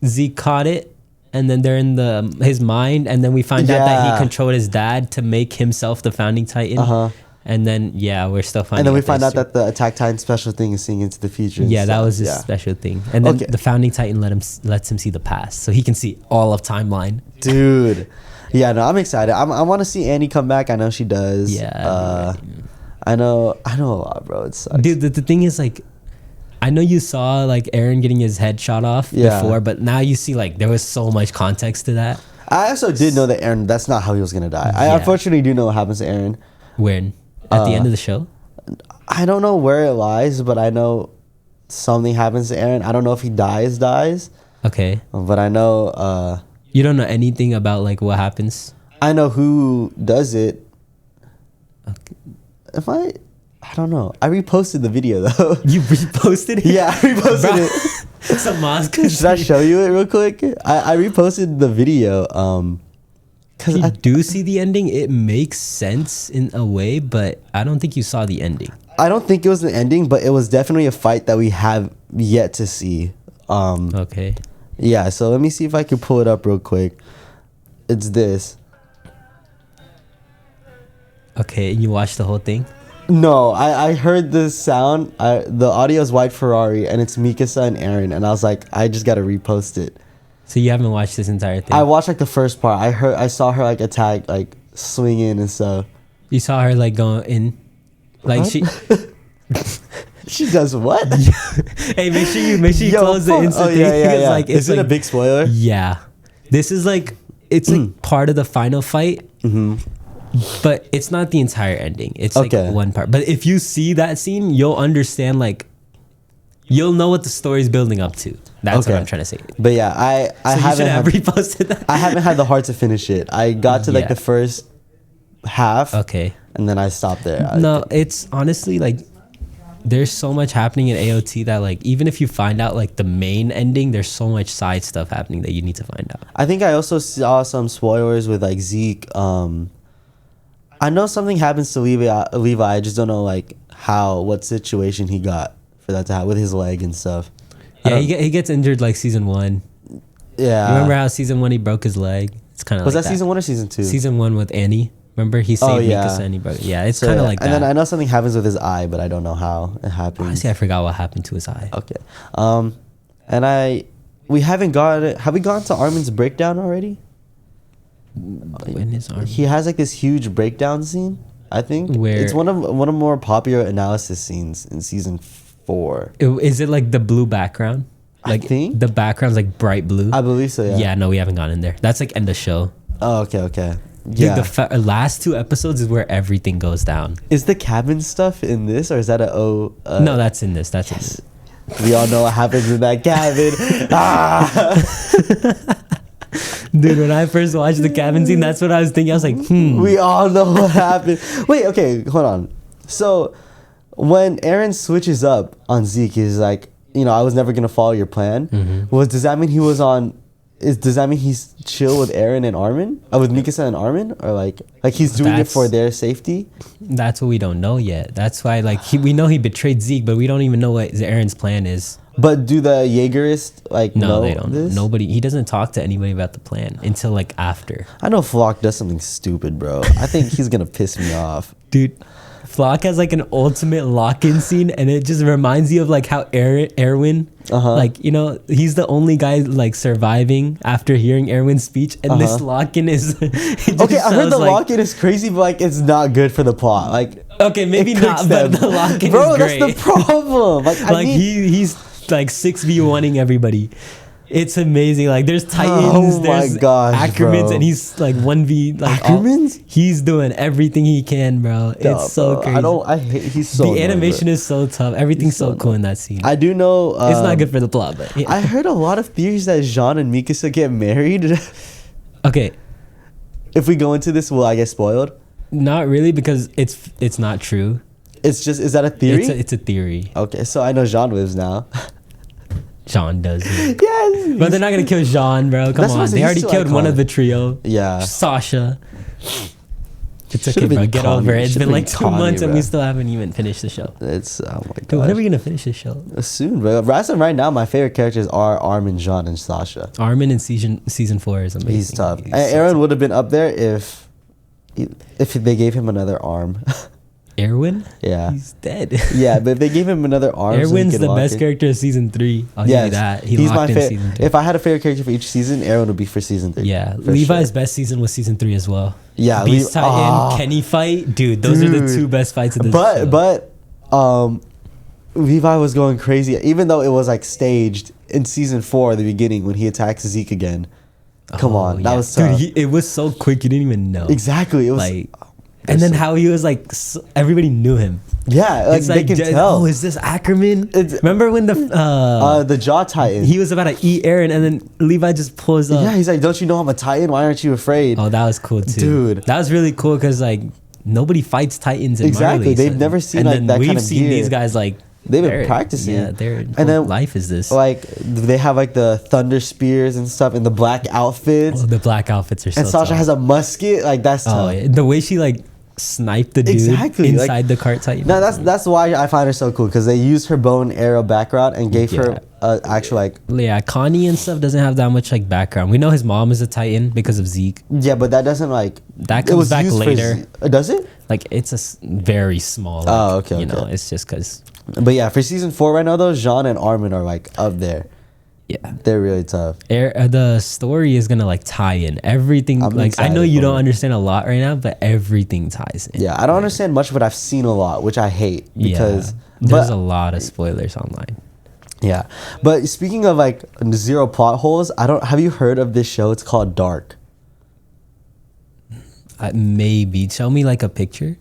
[SPEAKER 1] Zeke caught it. And then they're in his mind, and then we find out that he controlled his dad to make himself the Founding Titan. And then we're still finding.
[SPEAKER 2] And then we find out that the Attack Titan special thing is seeing into the future.
[SPEAKER 1] Yeah, that was his special thing. And then the Founding Titan lets him see the past, so he can see all of timeline.
[SPEAKER 2] Dude, yeah, no, I'm excited. I want to see Annie come back. I know she does.
[SPEAKER 1] Yeah,
[SPEAKER 2] I know a lot, bro. It sucks.
[SPEAKER 1] Dude, the thing is like, I know you saw like Aaron getting his head shot off before, but now you see like there was so much context to that.
[SPEAKER 2] I also did know that Aaron, that's not how he was gonna die. I unfortunately do know what happens to Aaron.
[SPEAKER 1] When? At the end of the show?
[SPEAKER 2] I don't know where it lies, but I know something happens to Aaron. I don't know if he dies.
[SPEAKER 1] Okay.
[SPEAKER 2] But I know
[SPEAKER 1] you don't know anything about like what happens?
[SPEAKER 2] I know who does it.
[SPEAKER 1] Okay.
[SPEAKER 2] I don't know. I reposted the video though.
[SPEAKER 1] You reposted it?
[SPEAKER 2] Yeah, I reposted it.
[SPEAKER 1] Some
[SPEAKER 2] Should I show you it real quick? I reposted the video.
[SPEAKER 1] Cause you do see the ending. It makes sense in a way, but I don't think you saw the ending.
[SPEAKER 2] I don't think it was the ending, but it was definitely a fight that we have yet to see.
[SPEAKER 1] Okay.
[SPEAKER 2] Yeah. So let me see if I can pull it up real quick. It's this.
[SPEAKER 1] Okay, and you watched the whole thing?
[SPEAKER 2] No, I heard the sound. The audio is White Ferrari, and it's Mikasa and Aaron, and I was like, I just gotta repost it.
[SPEAKER 1] So you haven't watched this entire thing?
[SPEAKER 2] I watched like the first part. I saw her like attack, like swinging and stuff.
[SPEAKER 1] You saw her like going in, like
[SPEAKER 2] what?
[SPEAKER 1] she.
[SPEAKER 2] She does what?
[SPEAKER 1] Hey, make sure you close the instant thing.
[SPEAKER 2] Yeah.
[SPEAKER 1] Like,
[SPEAKER 2] is it like, a big spoiler?
[SPEAKER 1] Yeah, this is like it's like part of the final fight. But it's not the entire ending. It's like one part. But if you see that scene, you'll understand, like, you'll know what the story's building up to. That's what I'm trying to say.
[SPEAKER 2] But yeah, I haven't
[SPEAKER 1] reposted that.
[SPEAKER 2] I haven't had the heart to finish it. I got to like the first half.
[SPEAKER 1] Okay.
[SPEAKER 2] And then I stopped there.
[SPEAKER 1] No, it's honestly like there's so much happening in AOT that like even if you find out like the main ending, there's so much side stuff happening that you need to find out.
[SPEAKER 2] I think I also saw some spoilers with like Zeke. I know something happens to Levi. I just don't know like what situation he got for that to happen with his leg and stuff.
[SPEAKER 1] Yeah, he gets injured like season 1.
[SPEAKER 2] Yeah.
[SPEAKER 1] You remember how season 1 he broke his leg? It's kind of
[SPEAKER 2] was that season 1 or season 2?
[SPEAKER 1] Season 1 with Annie. Remember he saved Mikasa and he broke. Yeah, it's kind of like that.
[SPEAKER 2] And then I know something happens with his eye, but I don't know how it happens.
[SPEAKER 1] Honestly, I forgot what happened to his eye.
[SPEAKER 2] Okay. And we haven't got it. Have we gone to Armin's breakdown already?
[SPEAKER 1] In his arm.
[SPEAKER 2] He has like this huge breakdown scene, I think.
[SPEAKER 1] Where
[SPEAKER 2] it's one of more popular analysis scenes in season 4.
[SPEAKER 1] Is it like the blue background? Like
[SPEAKER 2] I think
[SPEAKER 1] the background's like bright blue.
[SPEAKER 2] I believe so. Yeah.
[SPEAKER 1] Yeah. No, we haven't gone in there. That's like end of show.
[SPEAKER 2] Oh, okay.
[SPEAKER 1] Yeah. Dude, the last 2 episodes is where everything goes down.
[SPEAKER 2] Is the cabin stuff in this, or is that no,
[SPEAKER 1] that's in this. That's in this.
[SPEAKER 2] We all know what happens in that cabin.
[SPEAKER 1] Dude, when I first watched the cabin scene, that's what I was thinking. I was like,
[SPEAKER 2] We all know what happened. Wait, okay, hold on. So, when Aaron switches up on Zeke, he's like, I was never gonna follow your plan. Does that mean he was on? Does that mean he's chill with Aaron and Armin? With Mikasa and Armin, or like he's doing it for their safety?
[SPEAKER 1] That's what we don't know yet. That's why we know he betrayed Zeke, but we don't even know what Aaron's plan is.
[SPEAKER 2] But do the Jaegerists
[SPEAKER 1] No,
[SPEAKER 2] know
[SPEAKER 1] they don't.
[SPEAKER 2] this?
[SPEAKER 1] Nobody. He doesn't talk to anybody about the plan until like after.
[SPEAKER 2] I know Flock does something stupid, bro. I think he's gonna piss me off.
[SPEAKER 1] Dude, Flock has like an ultimate lock-in scene, and it just reminds you of like how Erwin, like, you know, he's the only guy like surviving after hearing Erwin's speech, and this lock-in is.
[SPEAKER 2] Okay, I heard the lock-in is crazy, but like it's not good for the plot. Like,
[SPEAKER 1] okay, maybe not, but the lock-in
[SPEAKER 2] bro,
[SPEAKER 1] is great.
[SPEAKER 2] That's the problem. Like,
[SPEAKER 1] he's like 6v1ing everybody. It's amazing. Like there's Titans, there's Ackermans, and he's like 1v like
[SPEAKER 2] Ackermans.
[SPEAKER 1] He's doing everything he can, bro. It's so crazy.
[SPEAKER 2] I hate. He's so.
[SPEAKER 1] The animation is so tough. Everything's so cool in that scene.
[SPEAKER 2] I do know
[SPEAKER 1] it's not good for the plot, but yeah.
[SPEAKER 2] I heard a lot of theories that Jean and Mikasa get married.
[SPEAKER 1] Okay.
[SPEAKER 2] If we go into this, will I get spoiled?
[SPEAKER 1] Not really, because it's not true.
[SPEAKER 2] It's just, is that a theory?
[SPEAKER 1] It's a theory.
[SPEAKER 2] Okay, so I know Jean lives now.
[SPEAKER 1] Jean does.
[SPEAKER 2] Yes.
[SPEAKER 1] But they're not gonna kill Jean, bro. Come on. They already killed one of the trio.
[SPEAKER 2] Yeah.
[SPEAKER 1] Sasha. It's okay, bro. Get over it. It's been like 2 months and we still haven't even finished the show.
[SPEAKER 2] It's, oh my god.
[SPEAKER 1] Dude, when are we gonna finish this show?
[SPEAKER 2] Soon, bro. As of right now, my favorite characters are Armin, Jean, and Sasha.
[SPEAKER 1] Armin in season 4 is amazing.
[SPEAKER 2] He's tough. Aaron would have been up there if they gave him another arm.
[SPEAKER 1] Erwin?
[SPEAKER 2] Yeah.
[SPEAKER 1] He's dead.
[SPEAKER 2] Yeah, but if they gave him another arm,
[SPEAKER 1] Erwin's the best character of season 3. I'll give you that.
[SPEAKER 2] He's my favorite. If I had a favorite character for each season, Erwin would be for season 3.
[SPEAKER 1] Yeah. Levi's best season was season 3 as well.
[SPEAKER 2] Yeah.
[SPEAKER 1] Beast Titan, Kenny fight. Dude, those are the 2 best fights of the show.
[SPEAKER 2] But Levi was going crazy, even though it was like staged in season 4 at the beginning when he attacks Zeke again. Come on. That was tough.
[SPEAKER 1] Dude, it was so quick you didn't even know.
[SPEAKER 2] Exactly. It was
[SPEAKER 1] like, and then how he was like, everybody knew him.
[SPEAKER 2] Yeah, like they can tell.
[SPEAKER 1] Oh, is this Ackerman? Remember when
[SPEAKER 2] the Jaw Titan?
[SPEAKER 1] He was about to eat Aaron, and then Levi just pulls up.
[SPEAKER 2] Yeah, he's like, "Don't you know I'm a Titan? Why aren't you afraid?"
[SPEAKER 1] Oh, that was cool too,
[SPEAKER 2] dude.
[SPEAKER 1] That was really cool because like nobody fights Titans in
[SPEAKER 2] exactly. They've never seen like that kind of gear.
[SPEAKER 1] We've seen these guys like
[SPEAKER 2] they've been practicing.
[SPEAKER 1] Yeah, and then life is this.
[SPEAKER 2] Like they have like the thunder spears and stuff, and the black outfits.
[SPEAKER 1] Oh, the black outfits are so.
[SPEAKER 2] And Sasha has a musket. Like that's tough.
[SPEAKER 1] Yeah. The way she like sniped the dude inside the cart Titan.
[SPEAKER 2] No, that's why I find her so cool, because they used her bow and arrow background and gave her actual like.
[SPEAKER 1] Yeah, Connie and stuff doesn't have that much like background. We know his mom is a Titan because of Zeke.
[SPEAKER 2] Yeah, but that doesn't like.
[SPEAKER 1] That comes back later.
[SPEAKER 2] Does it?
[SPEAKER 1] Like it's a very small. Like,
[SPEAKER 2] okay.
[SPEAKER 1] You know, it's just because.
[SPEAKER 2] But yeah, for season 4 right now though, Jean and Armin are like up there.
[SPEAKER 1] Yeah,
[SPEAKER 2] they're really tough.
[SPEAKER 1] The story is gonna like tie in everything. I know you don't understand a lot right now, but everything ties in.
[SPEAKER 2] Yeah, I don't understand much, but I've seen a lot, which I hate because
[SPEAKER 1] there's a lot of spoilers online.
[SPEAKER 2] Yeah, but speaking of like zero plot holes, have you heard of this show? It's called Dark.
[SPEAKER 1] Maybe show me like a picture.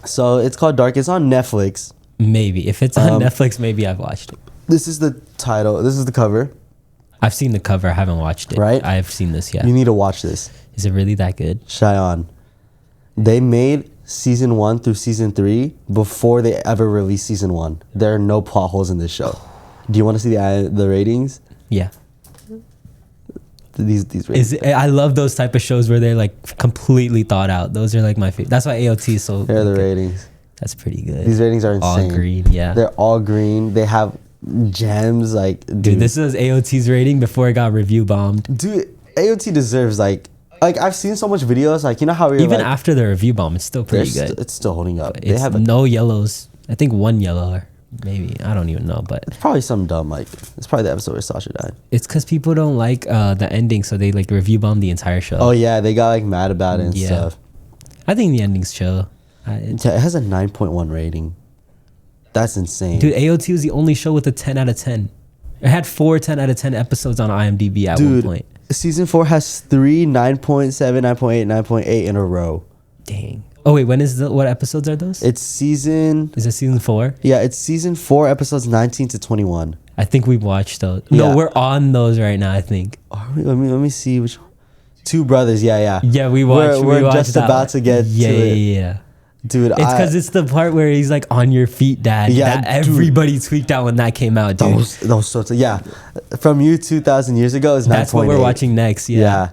[SPEAKER 2] So it's called Dark. It's on Netflix.
[SPEAKER 1] Maybe if it's on Netflix, maybe I've watched it.
[SPEAKER 2] This is the title. This is the cover.
[SPEAKER 1] I've seen the cover. I haven't watched it.
[SPEAKER 2] Right?
[SPEAKER 1] I've seen this. Yeah.
[SPEAKER 2] You need to watch this.
[SPEAKER 1] Is it really that good?
[SPEAKER 2] Cheyenne. They made season 1 through season 3 before they ever released season 1. There are no plot holes in this show. Do you want to see the ratings?
[SPEAKER 1] Yeah.
[SPEAKER 2] These ratings.
[SPEAKER 1] I love those type of shows where they're like completely thought out. Those are like my favorite. That's why AOT is so.
[SPEAKER 2] Here are the ratings.
[SPEAKER 1] That's pretty good.
[SPEAKER 2] These ratings are insane.
[SPEAKER 1] All green. Yeah.
[SPEAKER 2] They're all green. They have gems like
[SPEAKER 1] dude, this is AOT's rating before it got review bombed.
[SPEAKER 2] Dude, AOT deserves like I've seen so much videos, like, you know how we
[SPEAKER 1] even like, after the review bomb, it's still pretty good.
[SPEAKER 2] It's still holding up.
[SPEAKER 1] They have no yellows. I think 1 yellow, or maybe, I don't even know, but
[SPEAKER 2] it's probably some dumb like it's probably the episode where Sasha died.
[SPEAKER 1] It's because people don't like the ending, so they like review bomb the entire show.
[SPEAKER 2] Oh yeah, they got like mad about it and stuff.
[SPEAKER 1] I think the ending's chill.
[SPEAKER 2] It has a 9.1 rating. That's insane.
[SPEAKER 1] Dude, AOT was the only show with a 10 out of 10. It had 4 10 out of 10 episodes on IMDb at one point.
[SPEAKER 2] Season 4 has 3 9.7, 9.8, 9.8 in a row.
[SPEAKER 1] Dang. Oh wait, what episodes are those?
[SPEAKER 2] It's season.
[SPEAKER 1] Is it season 4?
[SPEAKER 2] Yeah, it's season 4, episodes 19 to 21.
[SPEAKER 1] I think we've watched those. No, we're on those right now, I think.
[SPEAKER 2] Let me see which. Two Brothers, yeah.
[SPEAKER 1] Yeah, we watched.
[SPEAKER 2] We're just about to get to it.
[SPEAKER 1] Yeah.
[SPEAKER 2] Dude,
[SPEAKER 1] it's because it's the part where he's like on your feet, Dad. Yeah, everybody tweaked out when that came out, dude.
[SPEAKER 2] Those sorts of From You 2,000 years ago is 9.8.
[SPEAKER 1] That's what we're watching next. Yeah.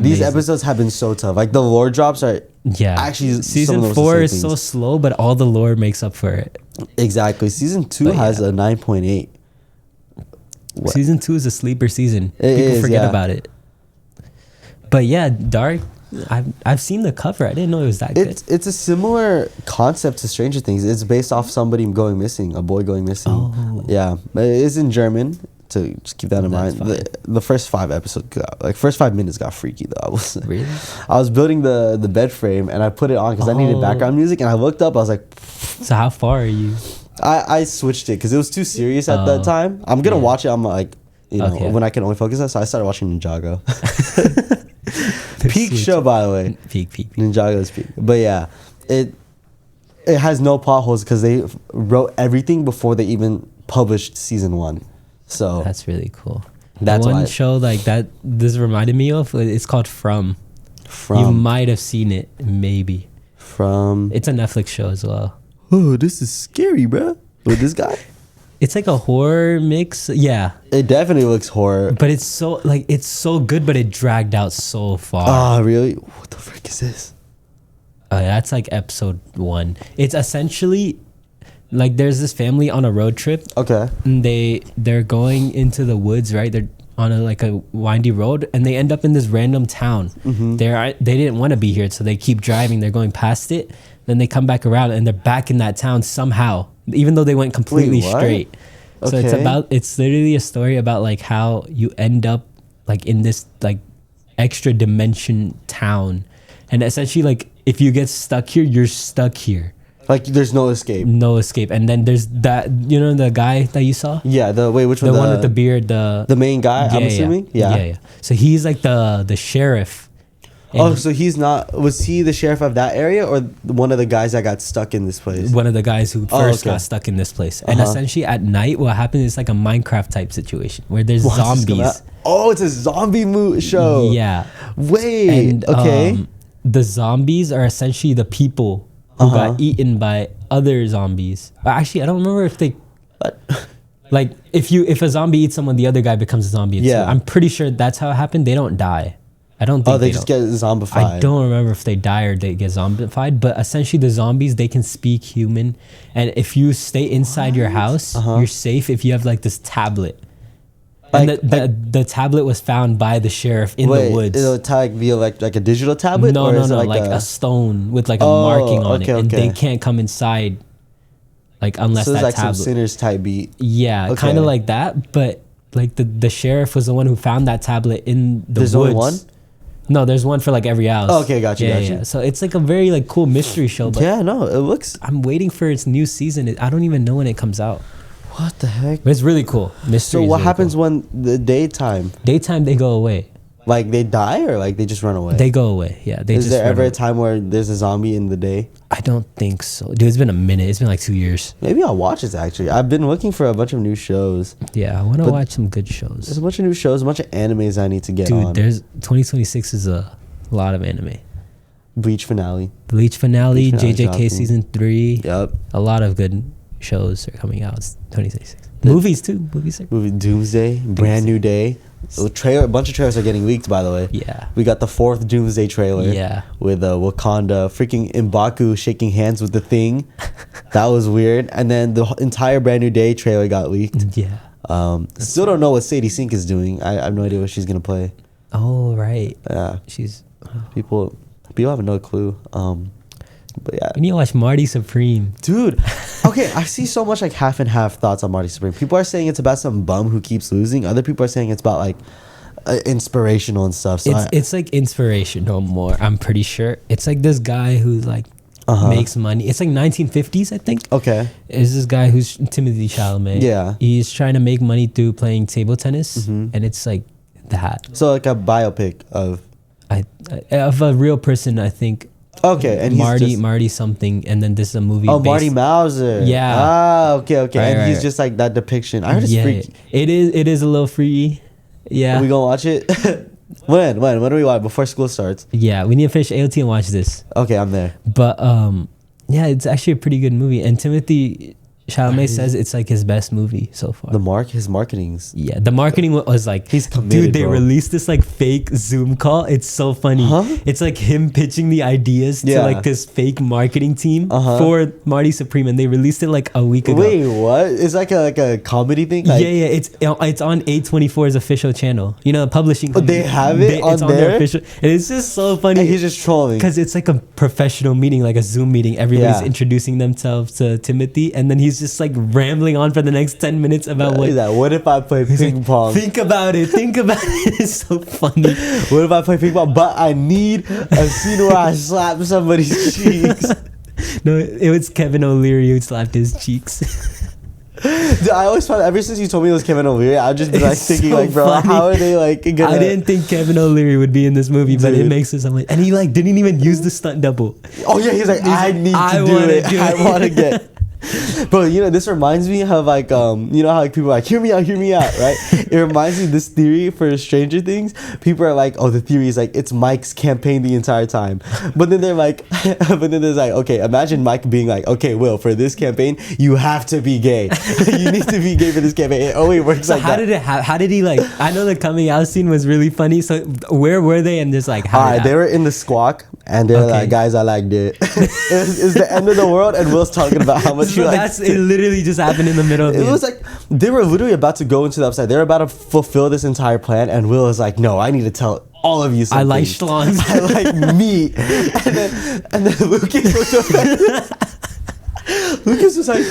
[SPEAKER 2] These episodes have been so tough. Like the lore drops are actually
[SPEAKER 1] season 4 is so slow, but all the lore makes up for it.
[SPEAKER 2] Exactly. Season 2 has a 9.8.
[SPEAKER 1] Season 2 is a sleeper season.
[SPEAKER 2] It
[SPEAKER 1] People
[SPEAKER 2] is,
[SPEAKER 1] forget
[SPEAKER 2] yeah.
[SPEAKER 1] about it. But yeah, Dark. I've seen the cover. I didn't know it was that good.
[SPEAKER 2] It's a similar concept to Stranger Things. It's based off somebody going missing, a boy going missing.
[SPEAKER 1] Oh.
[SPEAKER 2] Yeah, but it is in German. To just keep that in mind. The first 5 episodes, first 5 minutes got freaky though.
[SPEAKER 1] Really?
[SPEAKER 2] I was building the bed frame and I put it on because I needed background music, and I looked up. I was like,
[SPEAKER 1] so how far are you?
[SPEAKER 2] I switched it because it was too serious at that time. I'm gonna watch it. I'm like, when I can only focus on. So I started watching Ninjago. Peak show, by the way.
[SPEAKER 1] Peak.
[SPEAKER 2] Ninjago's peak. But yeah, it has no plot holes because they wrote everything before they even published season 1. So
[SPEAKER 1] that's really cool.
[SPEAKER 2] That's
[SPEAKER 1] one show like that. This reminded me of. It's called From. You might have seen it, maybe.
[SPEAKER 2] From.
[SPEAKER 1] It's a Netflix show as well.
[SPEAKER 2] Oh, this is scary, bro. With this guy.
[SPEAKER 1] It's like a horror mix. Yeah.
[SPEAKER 2] It definitely looks horror.
[SPEAKER 1] But it's so good, but it dragged out so far.
[SPEAKER 2] Ah, really? What the frick is this?
[SPEAKER 1] That's like episode 1. It's essentially like there's this family on a road trip.
[SPEAKER 2] Okay.
[SPEAKER 1] And they're going into the woods, right? They're on a windy road, and they end up in this random town. Mm-hmm. They didn't want to be here, so they keep driving. They're going past it. Then they come back around, and they're back in that town somehow, even though they went completely straight. Okay. So it's literally a story about like how you end up like in this like extra dimension town, and essentially like if you get stuck here, you're stuck here.
[SPEAKER 2] Like there's no escape.
[SPEAKER 1] No escape. And then there's that, the guy that you saw?
[SPEAKER 2] Yeah, which one?
[SPEAKER 1] The one with the beard, the
[SPEAKER 2] main guy, I'm assuming? Yeah.
[SPEAKER 1] So he's like the sheriff.
[SPEAKER 2] So was he the sheriff of that area or one of the guys that got stuck in this place?
[SPEAKER 1] One of the guys who first got stuck in this place. And essentially at night what happens is like a Minecraft type situation where there's zombies.
[SPEAKER 2] Oh, it's a zombie show.
[SPEAKER 1] Yeah.
[SPEAKER 2] Wait,
[SPEAKER 1] and,
[SPEAKER 2] okay.
[SPEAKER 1] The zombies are essentially the people who got eaten by other zombies. Actually, I don't remember if they... Like, if a zombie eats someone, the other guy becomes a zombie. Yeah. I'm pretty sure that's how it happened. They don't die. I don't think
[SPEAKER 2] they just get zombified.
[SPEAKER 1] I don't remember if they die or they get zombified, but essentially the zombies, they can speak human. And if you stay inside your house, you're safe if you have like this tablet. And the tablet was found by the sheriff in the woods.
[SPEAKER 2] It'll tag via like a digital tablet?
[SPEAKER 1] No, like a stone with like a marking on it. And they can't come inside like unless
[SPEAKER 2] so
[SPEAKER 1] that
[SPEAKER 2] like
[SPEAKER 1] tablet.
[SPEAKER 2] Some Sinners type beat.
[SPEAKER 1] Yeah, kind of like that. But like the sheriff was the one who found that tablet in the woods. There's only one? No, there's one for like every house.
[SPEAKER 2] Oh, okay, got you.
[SPEAKER 1] Yeah. So it's like a very like cool mystery show. But
[SPEAKER 2] yeah, no, it looks...
[SPEAKER 1] I'm waiting for its new season. I don't even know when it comes out.
[SPEAKER 2] What the heck?
[SPEAKER 1] But it's really cool. Mystery.
[SPEAKER 2] So what happens when the daytime?
[SPEAKER 1] Daytime, they go away.
[SPEAKER 2] Like they die or like they just run away?
[SPEAKER 1] They go away. Yeah.
[SPEAKER 2] Is there ever a time where there's a zombie in the day?
[SPEAKER 1] I don't think so. Dude, it's been a minute. It's been like 2 years.
[SPEAKER 2] Maybe I'll watch this actually. I've been looking for a bunch of new shows.
[SPEAKER 1] Yeah, I want to watch some good shows.
[SPEAKER 2] There's a bunch of new shows, a bunch of animes I need to get on.
[SPEAKER 1] Dude, 2026 is a lot of anime.
[SPEAKER 2] Bleach finale,
[SPEAKER 1] JJK season 3.
[SPEAKER 2] Yep.
[SPEAKER 1] A lot of good shows are coming out. It's 2026. Movies too.
[SPEAKER 2] Movie Doomsday, Brand New Day. A bunch of trailers are getting leaked, by the way.
[SPEAKER 1] Yeah.
[SPEAKER 2] We got the 4th Doomsday trailer.
[SPEAKER 1] Yeah.
[SPEAKER 2] With Wakanda, freaking M'Baku shaking hands with the Thing. That was weird. And then the entire Brand New Day trailer got leaked.
[SPEAKER 1] Yeah.
[SPEAKER 2] Still don't know what Sadie Sink is doing. I have no idea what she's gonna play.
[SPEAKER 1] Oh right.
[SPEAKER 2] Yeah.
[SPEAKER 1] She's
[SPEAKER 2] people have no clue. But yeah,
[SPEAKER 1] you need to watch Marty Supreme,
[SPEAKER 2] dude. Okay, I see so much like half and half thoughts on Marty Supreme. People are saying it's about some bum who keeps losing. Other people are saying it's about like inspirational and stuff. So
[SPEAKER 1] it's like inspirational more. I'm pretty sure it's like this guy who like makes money. It's like 1950s, I think.
[SPEAKER 2] Okay,
[SPEAKER 1] is this guy who's Timothy Chalamet?
[SPEAKER 2] Yeah,
[SPEAKER 1] he's trying to make money through playing table tennis, and it's like that.
[SPEAKER 2] So like a biopic of
[SPEAKER 1] a real person, I think.
[SPEAKER 2] Okay, and
[SPEAKER 1] Marty something, and then this is a movie.
[SPEAKER 2] Oh, Marty Mauser.
[SPEAKER 1] Yeah.
[SPEAKER 2] Ah, okay.
[SPEAKER 1] Right,
[SPEAKER 2] and he's just like that depiction. I heard it's freaky.
[SPEAKER 1] It is a little freaky. Yeah.
[SPEAKER 2] Are we gonna watch it? When do we watch? Before school starts.
[SPEAKER 1] Yeah, we need to finish AOT and watch this.
[SPEAKER 2] Okay, I'm there.
[SPEAKER 1] But yeah, it's actually a pretty good movie, and Timothy Chalamet says it's like his best movie so far.
[SPEAKER 2] His marketing's.
[SPEAKER 1] Yeah, the marketing was like,
[SPEAKER 2] he's committed,
[SPEAKER 1] dude, they
[SPEAKER 2] bro.
[SPEAKER 1] released this like fake Zoom call. It's so funny. It's like him pitching the ideas to like this fake marketing team for Marty Supreme, and they released it like a week ago.
[SPEAKER 2] Wait, what? It's like a comedy thing? Like,
[SPEAKER 1] yeah, it's on A24's official channel. You know, publishing company.
[SPEAKER 2] They have it
[SPEAKER 1] it's on their official. And it's just so funny.
[SPEAKER 2] And he's just trolling.
[SPEAKER 1] Because it's like a professional meeting, like a Zoom meeting. Everybody's introducing themselves to Timothy, and then he's just like rambling on for the next 10 minutes about
[SPEAKER 2] what if I play ping pong?
[SPEAKER 1] Think about it. It's so funny.
[SPEAKER 2] What if I play ping pong? But I need a scene where I slap somebody's cheeks.
[SPEAKER 1] No, it was Kevin O'Leary who slapped his cheeks.
[SPEAKER 2] Dude, I always found, ever since you told me it was Kevin O'Leary, I've just been like thinking,
[SPEAKER 1] so
[SPEAKER 2] like, bro,
[SPEAKER 1] funny.
[SPEAKER 2] how are they like gonna...
[SPEAKER 1] I didn't think Kevin O'Leary would be in this movie, but it makes it so much. And he like didn't even use the stunt double.
[SPEAKER 2] Oh yeah, he's like, I need to do it. I want to get... Bro, you know, this reminds me of like you know how like people are like, hear me out, right? It reminds me of this theory for Stranger Things. People are like, oh, the theory is like it's Mike's campaign the entire time. But then they're like, but then there's like, okay, imagine Mike being like, okay, Will, for this campaign you have to be gay. You need to be gay for this campaign. It only works
[SPEAKER 1] so
[SPEAKER 2] like
[SPEAKER 1] how
[SPEAKER 2] that.
[SPEAKER 1] did it how did he like, I know the coming out scene was really funny, so where were they? And just like how
[SPEAKER 2] they were in the squawk and they're like, guys, I liked it. It's the end of the world and Will's talking about how much
[SPEAKER 1] so that's it. Literally just happened in the middle of
[SPEAKER 2] it. Was like they were literally about to go into the upside. They were about to fulfill this entire plan, and Will is like, no, I need to tell all of you something.
[SPEAKER 1] I like schlongs.
[SPEAKER 2] I like meat. And then Lucas looked up. Lucas was like,